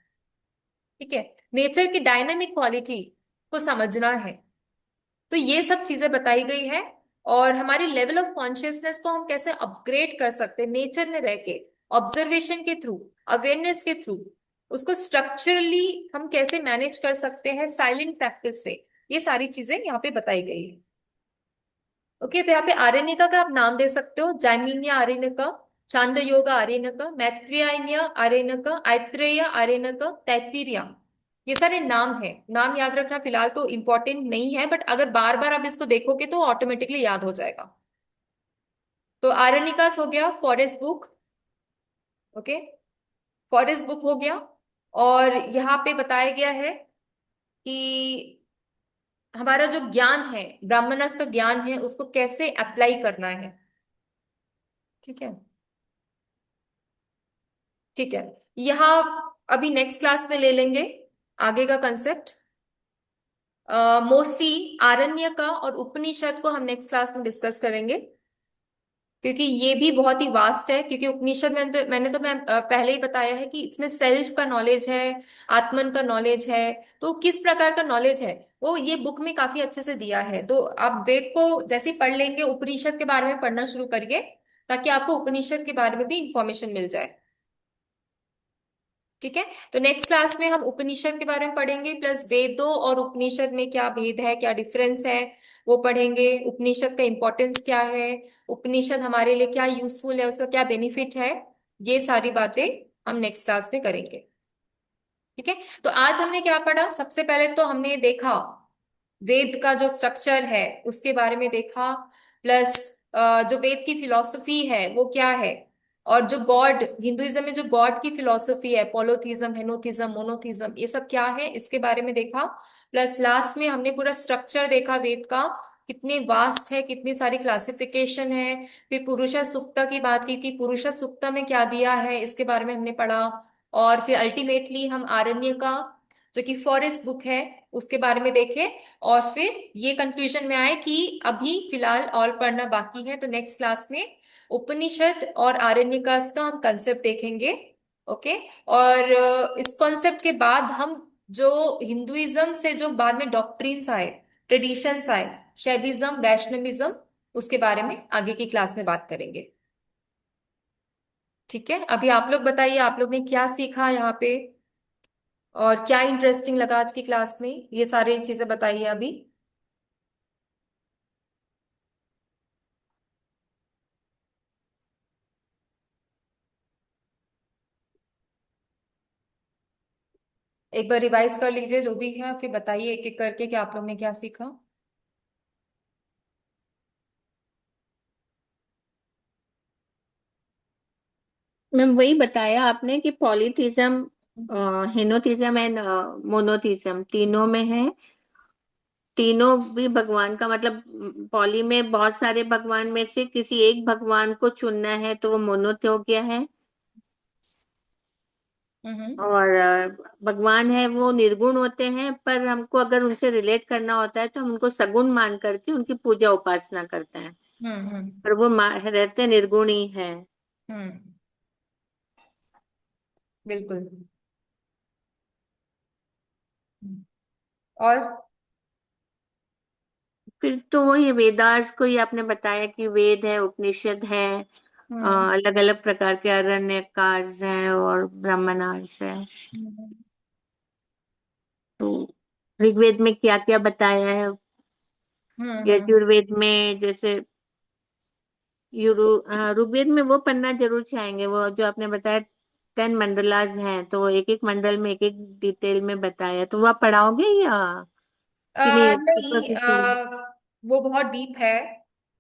Speaker 1: ठीक है, नेचर की डायनामिक क्वालिटी को समझना है। तो ये सब चीजें बताई गई है। और हमारी लेवल ऑफ कॉन्शियसनेस को हम कैसे अपग्रेड कर सकते हैं नेचर में रह के, ऑब्जर्वेशन के थ्रू, अवेयरनेस के थ्रू, उसको स्ट्रक्चरली हम कैसे मैनेज कर सकते हैं साइलेंट प्रैक्टिस से, ये सारी चीजें यहाँ पे बताई गई है। ओके, तो यहाँ पे आर्यनिका का आप नाम दे सकते हो, जैमिन्य आर्यनिका, छांद योगा आर्यनिका, मैत्रेयन्य आर्यनिका, आयत्रेय आर्यनिका, तैत्तिरीय, ये सारे नाम है। नाम याद रखना फिलहाल तो इंपॉर्टेंट नहीं है, बट अगर बार बार आप इसको देखोगे तो ऑटोमेटिकली याद हो जाएगा। तो आर्यनिकास हो गया forest book. Okay, forest book हो गया। और यहाँ पे बताया गया है कि हमारा जो ज्ञान है, ब्राह्मणस का ज्ञान है, उसको कैसे अप्लाई करना है। ठीक है, ठीक है, यहाँ अभी नेक्स्ट क्लास में ले लेंगे आगे का कंसेप्ट। मोस्टली आरण्य का और उपनिषद को हम नेक्स्ट क्लास में डिस्कस करेंगे, क्योंकि ये भी बहुत ही वास्ट है। क्योंकि उपनिषद में पहले ही बताया है कि इसमें सेल्फ का नॉलेज है, आत्मन का नॉलेज है। तो किस प्रकार का नॉलेज है वो ये बुक में काफी अच्छे से दिया है। तो आप वेद को जैसे ही पढ़ लेंगे उपनिषद के बारे में पढ़ना शुरू करिए, ताकि आपको उपनिषद के बारे में भी इंफॉर्मेशन मिल जाए। ठीक है, तो नेक्स्ट क्लास में हम उपनिषद के बारे में पढ़ेंगे, प्लस वेदों और उपनिषद में क्या भेद है, क्या डिफरेंस है, वो पढ़ेंगे। उपनिषद का इंपॉर्टेंस क्या है, उपनिषद हमारे लिए क्या यूजफुल है, उसका क्या बेनिफिट है, ये सारी बातें हम नेक्स्ट क्लास में करेंगे। ठीक है, तो आज हमने क्या पढ़ा? सबसे पहले तो हमने देखा वेद का जो स्ट्रक्चर है उसके बारे में देखा, प्लस जो वेद की फिलॉसफी है वो क्या है, और जो गॉड, हिंदुइज्म में जो गॉड की फिलॉसफी है, पॉलोथीज्म, हेनोथीज्म, मोनोथीज्म, ये सब क्या है इसके बारे में देखा। प्लस लास्ट में हमने पूरा स्ट्रक्चर देखा वेद का, कितने वास्ट है, कितनी सारी क्लासिफिकेशन है। फिर पुरुषा सुक्ता की बात की कि पुरुषा सुक्ता में क्या दिया है इसके बारे में हमने पढ़ा। और फिर अल्टीमेटली हम आरण्य का जो कि फॉरेस्ट बुक है उसके बारे में देखे। और फिर ये कंक्लूजन में आए कि अभी फिलहाल और पढ़ना बाकी है, तो नेक्स्ट क्लास में उपनिषद और आरण्यकास का हम कंसेप्ट देखेंगे। ओके, और इस कॉन्सेप्ट के बाद हम जो हिंदुइज्म से जो बाद में डॉक्ट्रिन्स आए, ट्रेडिशंस आए, शैविज्म, वैष्णविज्म, उसके बारे में आगे की क्लास में बात करेंगे। ठीक है, अभी आप लोग बताइए, आप लोग ने क्या सीखा यहाँ पे, और क्या इंटरेस्टिंग लगा आज की क्लास में, ये सारी चीजें बताइए अभी। एक बार रिवाइज कर लीजिए जो भी है, फिर बताइए एक एक करके कि आप लोग ने क्या सीखा।
Speaker 2: मैम वही बताया आपने कि पॉलीथिज्म, हेनोथिज्म एंड मोनोथिज्म तीनों में है। तीनों भी भगवान का मतलब पॉली में बहुत सारे भगवान में से किसी एक भगवान को चुनना है तो वो मोनोथ हो गया है।
Speaker 1: हम्म।
Speaker 2: और भगवान है वो निर्गुण होते हैं, पर हमको अगर उनसे रिलेट करना होता है तो हम उनको सगुण मान करके उनकी पूजा उपासना करते हैं।
Speaker 1: हम्म।
Speaker 2: पर वो रहते निर्गुण ही है।
Speaker 1: हम्म, बिल्कुल। और
Speaker 2: फिर तो वही वेदास को ही आपने बताया कि वेद है, उपनिषद है,
Speaker 1: हम्म।
Speaker 2: अलग अलग प्रकार के अरण्यकास हैं और ब्रह्मणास है।
Speaker 1: हम्म।
Speaker 2: तो ऋग्वेद में क्या क्या बताया है,
Speaker 1: हम्म।
Speaker 2: यजुर्वेद में जैसे ऋग्वेद में वो पढ़ना जरूर चाहेंगे, वो जो आपने बताया 10 मंडलाज हैं, तो वो एक एक मंडल में एक एक डिटेल में बताया, तो वो आप पढ़ाओगे या कि नहीं
Speaker 1: नहीं,
Speaker 2: सुपरफिशियल?
Speaker 1: वो बहुत डीप है,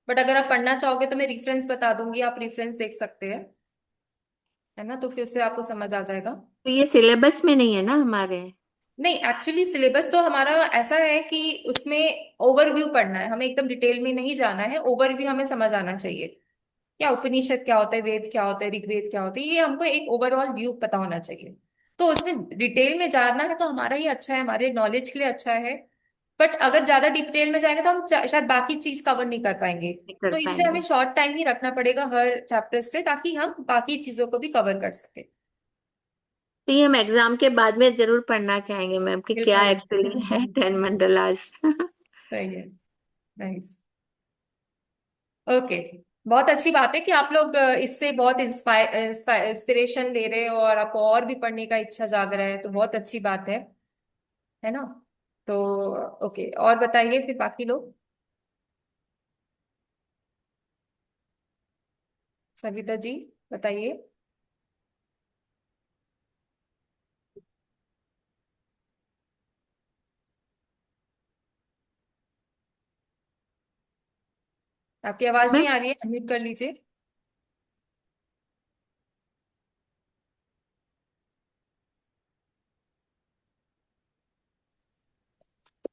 Speaker 1: बट अगर आप पढ़ना चाहोगे तो मैं रेफरेंस बता दूंगी, आप रेफरेंस देख सकते हैं, है ना, तो फिर से आपको समझ आ जाएगा।
Speaker 2: तो ये सिलेबस में नहीं है ना हमारे?
Speaker 1: नहीं, एक्चुअली सिलेबस तो हमारा ऐसा है कि उसमें ओवरव्यू पढ़ना है, हमें एकदम डिटेल में नहीं जाना है, ओवरव्यू हमें समझ आना चाहिए। क्या उपनिषद क्या होता है, वेद क्या होता है, ऋग्वेद क्या होता है, ये हमको एक ओवरऑल व्यू पता होना चाहिए। तो उसमें डिटेल में जानना है तो हमारा ही अच्छा है, हमारे नॉलेज के लिए अच्छा है। बट अगर ज्यादा डिटेल में जाएंगे तो हम शायद बाकी चीज कवर नहीं कर पाएंगे।
Speaker 2: नहीं कर
Speaker 1: तो इसलिए हमें
Speaker 2: पाएंगे।
Speaker 1: शॉर्ट टाइम ही रखना पड़ेगा हर चैप्टर से, ताकि हम बाकी चीजों को भी कवर कर सके।
Speaker 2: तो ये हम एग्जाम के बाद में जरूर पढ़ना चाहेंगे मैम कि क्या
Speaker 1: बिल्कुल।
Speaker 2: एक्चुअली है 10 मंडलास।
Speaker 1: सही है। नाइस। ओके। बहुत अच्छी बात है कि आप लोग इससे बहुत इंस्पिरेशन ले रहे हो और आपको और भी पढ़ने का इच्छा जाग रहा है, तो बहुत अच्छी बात है ना। तो ओके, और बताइए फिर बाकी लोग। सविता जी, बताइए। आपकी आवाज
Speaker 2: मैं
Speaker 1: नहीं आ रही है, अनम्यूट कर लीजिए।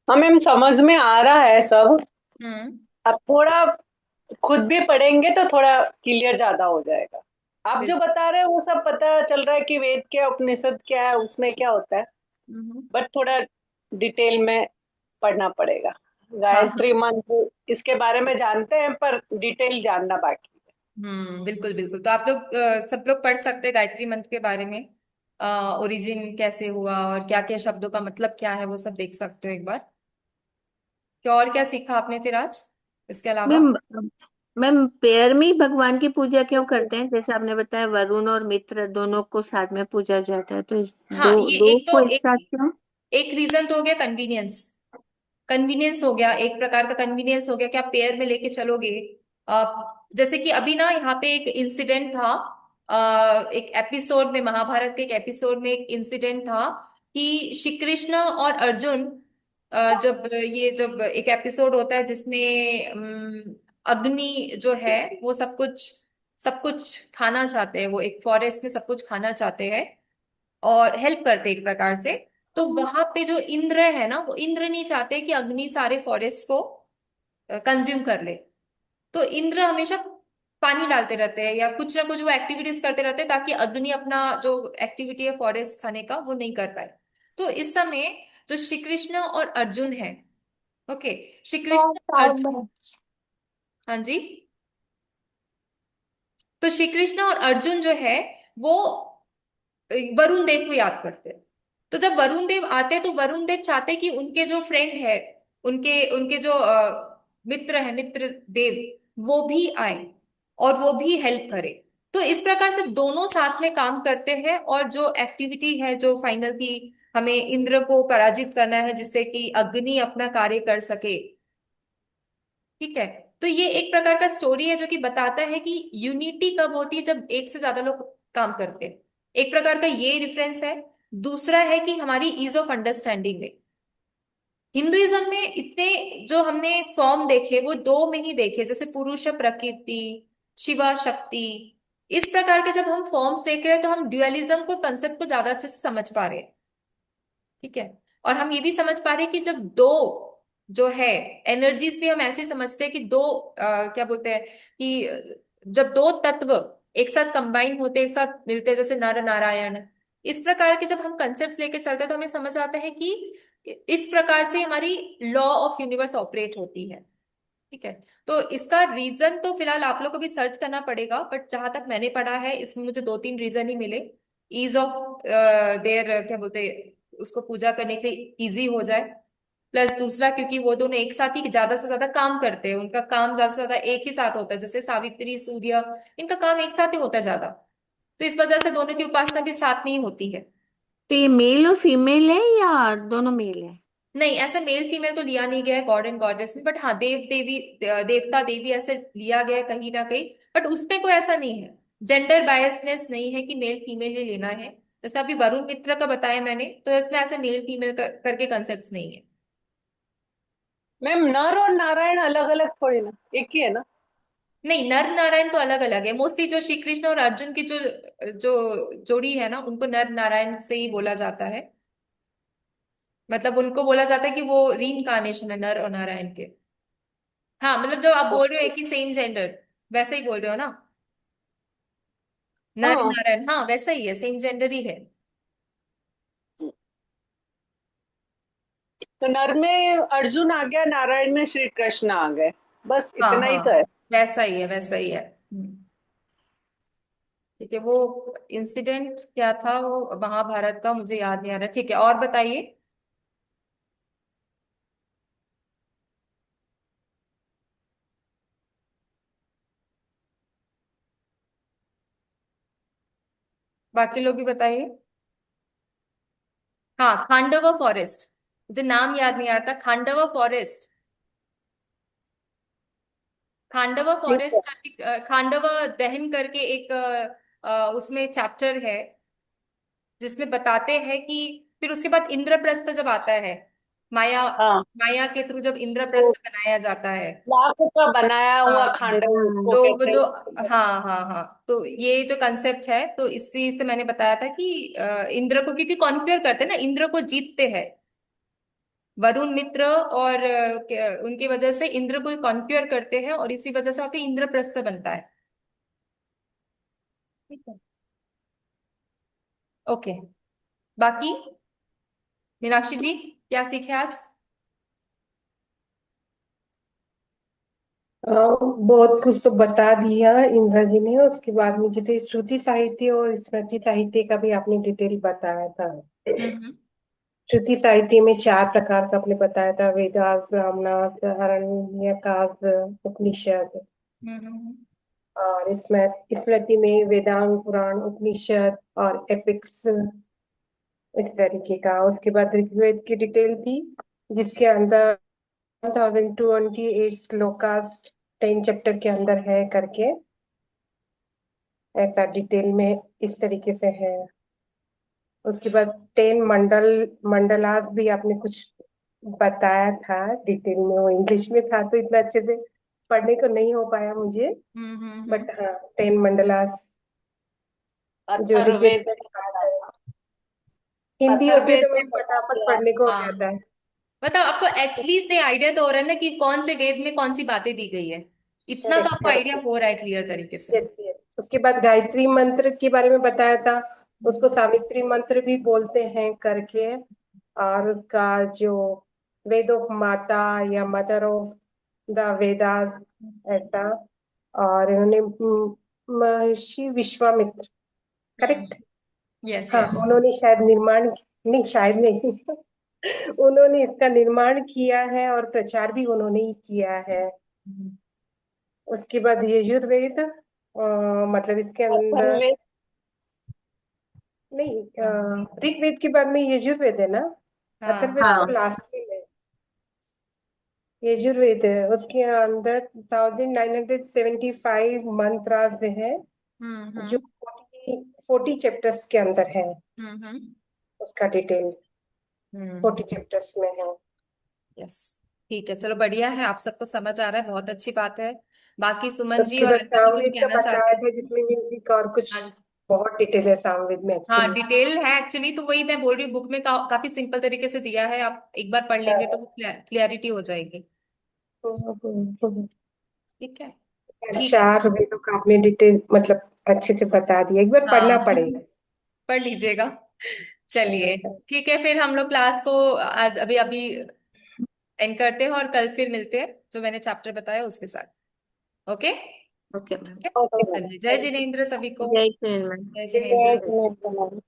Speaker 4: हाँ मैम, समझ में आ रहा है सब।
Speaker 1: हम्म।
Speaker 4: अब थोड़ा खुद भी पढ़ेंगे तो थोड़ा क्लियर ज्यादा हो जाएगा। आप जो
Speaker 1: बिल्कुल।
Speaker 4: बता रहे हैं वो सब पता चल रहा है कि वेद क्या है, उपनिषद क्या है, उसमें क्या होता है।
Speaker 1: हम्म।
Speaker 4: बट थोड़ा डिटेल में पढ़ना पड़ेगा।
Speaker 1: हाँ हाँ।
Speaker 4: गायत्री मंत्र इसके बारे में जानते हैं, पर डिटेल जानना बाकी है।
Speaker 1: बिल्कुल बिल्कुल, तो आप लोग सब लोग पढ़ सकते हैं गायत्री मंत्र के बारे में, ओरिजिन कैसे हुआ और क्या क्या शब्दों का मतलब क्या है, वो सब देख सकते हो एक बार। क्या और क्या सीखा आपने फिर आज इसके अलावा।
Speaker 2: मैम मैम पेयर में ही भगवान की पूजा क्यों करते हैं? जैसे आपने बताया वरुण और मित्र दोनों को साथ में पूजा जाता है, तो
Speaker 1: हाँ,
Speaker 2: दो
Speaker 1: ये
Speaker 2: दो
Speaker 1: एक तो
Speaker 2: को एक साथ क्यों?
Speaker 1: एक रीजन तो हो गया कन्वीनियंस। कन्वीनियंस हो गया, एक प्रकार का कन्वीनियंस हो गया कि आप पेयर में लेके चलोगे। जैसे कि अभी ना यहाँ पे एक इंसिडेंट था, एक एपिसोड में, महाभारत के एक एपिसोड में एक इंसिडेंट था कि श्री कृष्ण और अर्जुन, जब एक एपिसोड होता है जिसमें अग्नि जो है वो सब कुछ खाना चाहते हैं, वो एक फॉरेस्ट में सब कुछ खाना चाहते हैं और हेल्प करते एक प्रकार से। तो वहां पे जो इंद्र है ना, वो इंद्र नहीं चाहते कि अग्नि सारे फॉरेस्ट को कंज्यूम कर ले। तो इंद्र हमेशा पानी डालते रहते हैं या कुछ ना कुछ वो एक्टिविटीज करते रहते हैं ताकि अग्नि अपना जो एक्टिविटी है फॉरेस्ट खाने का वो नहीं कर पाए। तो इस समय जो श्री कृष्ण और अर्जुन है, ओके, श्री कृष्ण और अर्जुन, हाँ जी, तो श्री कृष्ण और अर्जुन जो है वो वरुण देव को याद करते हैं। तो जब वरुण देव आते हैं तो वरुण देव चाहते हैं कि उनके जो फ्रेंड है, उनके उनके जो मित्र है, मित्र देव, वो भी आए और वो भी हेल्प करे। तो इस प्रकार से दोनों साथ में काम करते हैं और जो एक्टिविटी है, जो फाइनल की, हमें इंद्र को पराजित करना है जिससे कि अग्नि अपना कार्य कर सके। ठीक है। तो ये एक प्रकार का स्टोरी है जो कि बताता है कि यूनिटी कब होती है, जब एक से ज्यादा लोग काम करते हैं। एक प्रकार का ये रेफरेंस है। दूसरा है कि हमारी ईज ऑफ अंडरस्टैंडिंग में, हिंदुइज्म में इतने जो हमने फॉर्म देखे वो दो में ही देखे, जैसे पुरुष प्रकृति, शिवा शक्ति। इस प्रकार के जब हम फॉर्म्स देख रहे हैं तो हम ड्युअलिज्म को, कंसेप्ट को ज्यादा अच्छे से समझ पा रहे हैं। ठीक है। और हम ये भी समझ पा रहे हैं कि जब दो जो है एनर्जीज भी हम ऐसे समझते हैं कि दो क्या बोलते हैं कि जब दो तत्व एक साथ कंबाइन होते हैं, एक साथ मिलते हैं, जैसे नर नारायण, इस प्रकार के जब हम कंसेप्ट लेके चलते हैं तो हमें समझ आता है कि इस प्रकार से हमारी लॉ ऑफ यूनिवर्स ऑपरेट होती है। ठीक है। तो इसका रीजन तो फिलहाल आप लोग को भी सर्च करना पड़ेगा, बट जहां तक मैंने पढ़ा है इसमें मुझे दो तीन रीजन ही मिले। ईज ऑफ देयर, क्या बोलते हैं, उसको पूजा करने के लिए इजी हो जाए, प्लस दूसरा क्योंकि वो दोनों एक साथ ही ज्यादा से ज्यादा काम करते हैं, उनका काम ज्यादा से ज्यादा एक ही साथ होता है, जैसे सावित्री, सूर्य, इनका काम एक साथ ही होता है ज्यादा। तो इस वजह से दोनों की उपासना भी साथ में ही होती है।
Speaker 2: तो ये मेल और फीमेल है या दोनों मेल है?
Speaker 1: नहीं, ऐसा मेल फीमेल तो लिया नहीं गया है गॉड एंड गॉडेस में, बट हाँ देव देवी, देवता देवी ऐसे लिया गया है कहीं ना कहीं। बट उसमें कोई ऐसा नहीं है, जेंडर बायसनेस नहीं है कि मेल फीमेल ही लेना है। जैसे अभी वरुण मित्र का बताया मैंने, तो इसमें ऐसे मेल फीमेल करके कंसेप्ट नहीं है।
Speaker 4: मैम नर और नारायण अलग अलग थोड़ी ना, एक ही है ना?
Speaker 1: नहीं, नर नारायण तो अलग अलग है। मोस्टली जो श्री कृष्ण और अर्जुन की जो जो जोड़ी है ना, उनको नर नारायण से ही बोला जाता है। मतलब उनको बोला जाता है कि वो रीइंकारनेशन है नर और नारायण के। हाँ, मतलब जो आप बोल रहे हो
Speaker 4: ओके।
Speaker 1: एक ही सेम जेंडर, वैसे ही बोल रहे हो ना। नर
Speaker 4: हाँ,
Speaker 1: नारायण, हाँ वैसा ही है, सेम जेंडर ही है।
Speaker 4: तो नर में अर्जुन आ गया, नारायण में श्री कृष्ण आ गए, बस
Speaker 1: हाँ
Speaker 4: इतना ही
Speaker 1: हाँ,
Speaker 4: तो है।
Speaker 1: वैसा ही है, वैसा ही है। ठीक है, वो इंसिडेंट क्या था वो महाभारत का, मुझे याद नहीं आ रहा। ठीक है, और बताइए। बाकी लोग भी बताइए। हाँ, खांडवा फॉरेस्ट, मुझे नाम याद नहीं आ रहा था। खांडवा फॉरेस्ट, खांडवा
Speaker 4: ठीक है।
Speaker 1: फॉरेस्ट खांडवा दहन करके एक उसमें चैप्टर है, जिसमें बताते हैं कि फिर उसके बाद इंद्रप्रस्थ जब आता है, माया,
Speaker 4: हाँ,
Speaker 1: माया के थ्रू जब
Speaker 4: तो
Speaker 1: इंद्रप्रस्थ बनाया जाता है।
Speaker 4: लाख का बनाया
Speaker 1: हाँ
Speaker 4: हुआ खांडव
Speaker 1: तो
Speaker 4: उसको
Speaker 1: वो
Speaker 4: कहते
Speaker 1: जो,
Speaker 4: हैं।
Speaker 1: हाँ हाँ हाँ, तो ये जो कंसेप्ट है, तो इसी से मैंने बताया था कि इंद्र को क्योंकि कॉन्क्वेयर करते हैं ना, इंद्र को जीतते हैं वरुण मित्र, और उनकी वजह से इंद्र को कॉन्क्वेयर करते हैं, और इसी वजह से वहाँ पे इंद्रप्रस्थ बनता है। ठीक है, ओके। बाकी मीनाक्षी जी, क्या सीखे आज?
Speaker 5: बहुत कुछ तो बता दिया इंदिरा जी ने। उसके बाद में जैसे श्रुति साहित्य और स्मृति साहित्य का भी आपने डिटेल बताया था।
Speaker 1: हम्म
Speaker 5: श्रुति साहित्य में चार प्रकार का आपने बताया था: वेदास, ब्राह्मणास, आरण्यकास, उपनिषद।
Speaker 1: हम्म हम्म
Speaker 5: और इसमें स्मृति में वेदांग, पुराण, उपनिषद और एपिक्स, इस तरीके का। उसके बाद ऋग्वेद की डिटेल थी, जिसके अंदर 1028 श्लोकास 10 चैप्टर के अंदर है करके, ऐसा डिटेल में इस तरीके से है। उसके बाद 10 मंडलास भी आपने कुछ बताया था डिटेल में। वो इंग्लिश में था तो इतना अच्छे से पढ़ने को नहीं हो पाया मुझे,
Speaker 1: हम्म।
Speaker 5: बट हाँ 10 मंडलास जो ऋग्वेद
Speaker 4: अथर्ववेद
Speaker 5: का
Speaker 4: में
Speaker 5: पार्ट है।
Speaker 4: बताया।
Speaker 5: हिंदी होती है
Speaker 4: अथर्ववेद
Speaker 5: तो मैं
Speaker 4: में बता
Speaker 5: फटाफट
Speaker 4: दिया।
Speaker 5: पढ़ने को हो
Speaker 1: हाँ,
Speaker 5: जाता है।
Speaker 1: मतलब आपको एटलीस्ट ये आइडिया तो हो रहा है ना कि कौन से वेद में कौन सी बातें दी गई है। इतना तो
Speaker 5: करेक्ट
Speaker 1: आपको आइडिया
Speaker 5: करेक्ट।
Speaker 1: हो रहा है क्लियर तरीके से।
Speaker 5: Yes yes. उसके बाद गायत्री मंत्र के बारे में बताया था, उसको सावित्री मंत्र भी बोलते हैं करके। और उसका जो वेद ऑफ माता या मदर ऑफ द वेदास, ऐसा। और इन्होंने महर्षि विश्वामित्र, करेक्ट।
Speaker 1: हम्म, यस
Speaker 5: हाँ,
Speaker 1: यस।
Speaker 5: उन्होंने शायद निर्माण, नहीं शायद नहीं उन्होंने इसका निर्माण किया है और प्रचार भी उन्होंने ही किया है। उसके बाद यजुर्वेद, मतलब इसके अंदर,
Speaker 4: अथर्ववेद।
Speaker 5: नहीं, ऋग्वेद के बाद में यजुर्वेद है ना।
Speaker 1: हाँ
Speaker 5: अथर्ववेद
Speaker 2: हाँ।
Speaker 5: तो लास्ट में है। यजुर्वेद है, उसके अंदर 1975 मंत्रास है, जो
Speaker 1: हम्म
Speaker 5: 40 चैप्टर्स के अंदर है।
Speaker 1: हम्म
Speaker 5: उसका डिटेल
Speaker 1: हम्म
Speaker 5: 40 चैप्टर्स में है।
Speaker 1: यस। ठीक है, चलो बढ़िया है, आप सबको समझ आ रहा है, बहुत अच्छी बात है। बाकी सुमन जी
Speaker 5: उसके
Speaker 1: और
Speaker 5: बाद
Speaker 1: अर्पित जी कुछ
Speaker 5: सामवेद का
Speaker 1: कहना
Speaker 5: बताया
Speaker 1: चाहते हैं?
Speaker 5: था, जिसमें म्यूजिक और कुछ
Speaker 1: हाँ जी।
Speaker 5: बहुत डिटेल है सामवेद में
Speaker 1: हाँ,
Speaker 5: एक्चुअली।
Speaker 1: डिटेल है एक्चुअली, तो वही मैं बोल रही हूँ, बुक में काफी सिंपल तरीके से दिया है, आप एक बार पढ़ लेंगे तो क्लियरिटी हो जाएगी। ठीक है, ठीक है।
Speaker 5: चार वेदों का आपने डिटेल मतलब अच्छे से बता दिया, एक बार
Speaker 1: हाँ
Speaker 5: पढ़ना पड़ेगा।
Speaker 1: पढ़ लीजिएगा। चलिए, ठीक है, फिर हम लोग क्लास को आज अभी अभी एंड करते हैं, और कल फिर मिलते हैं जो मैंने चैप्टर बताया उसके साथ। ओके।
Speaker 2: Okay ma'am.
Speaker 1: ठीक है,
Speaker 4: ओके मैम,
Speaker 1: चलिए, जय
Speaker 4: थैंक यू।
Speaker 1: जिनेंद्र सभी को।
Speaker 2: जय श्री राम।
Speaker 1: जय
Speaker 4: जय
Speaker 1: जिनेंद्र।
Speaker 4: श्री राम।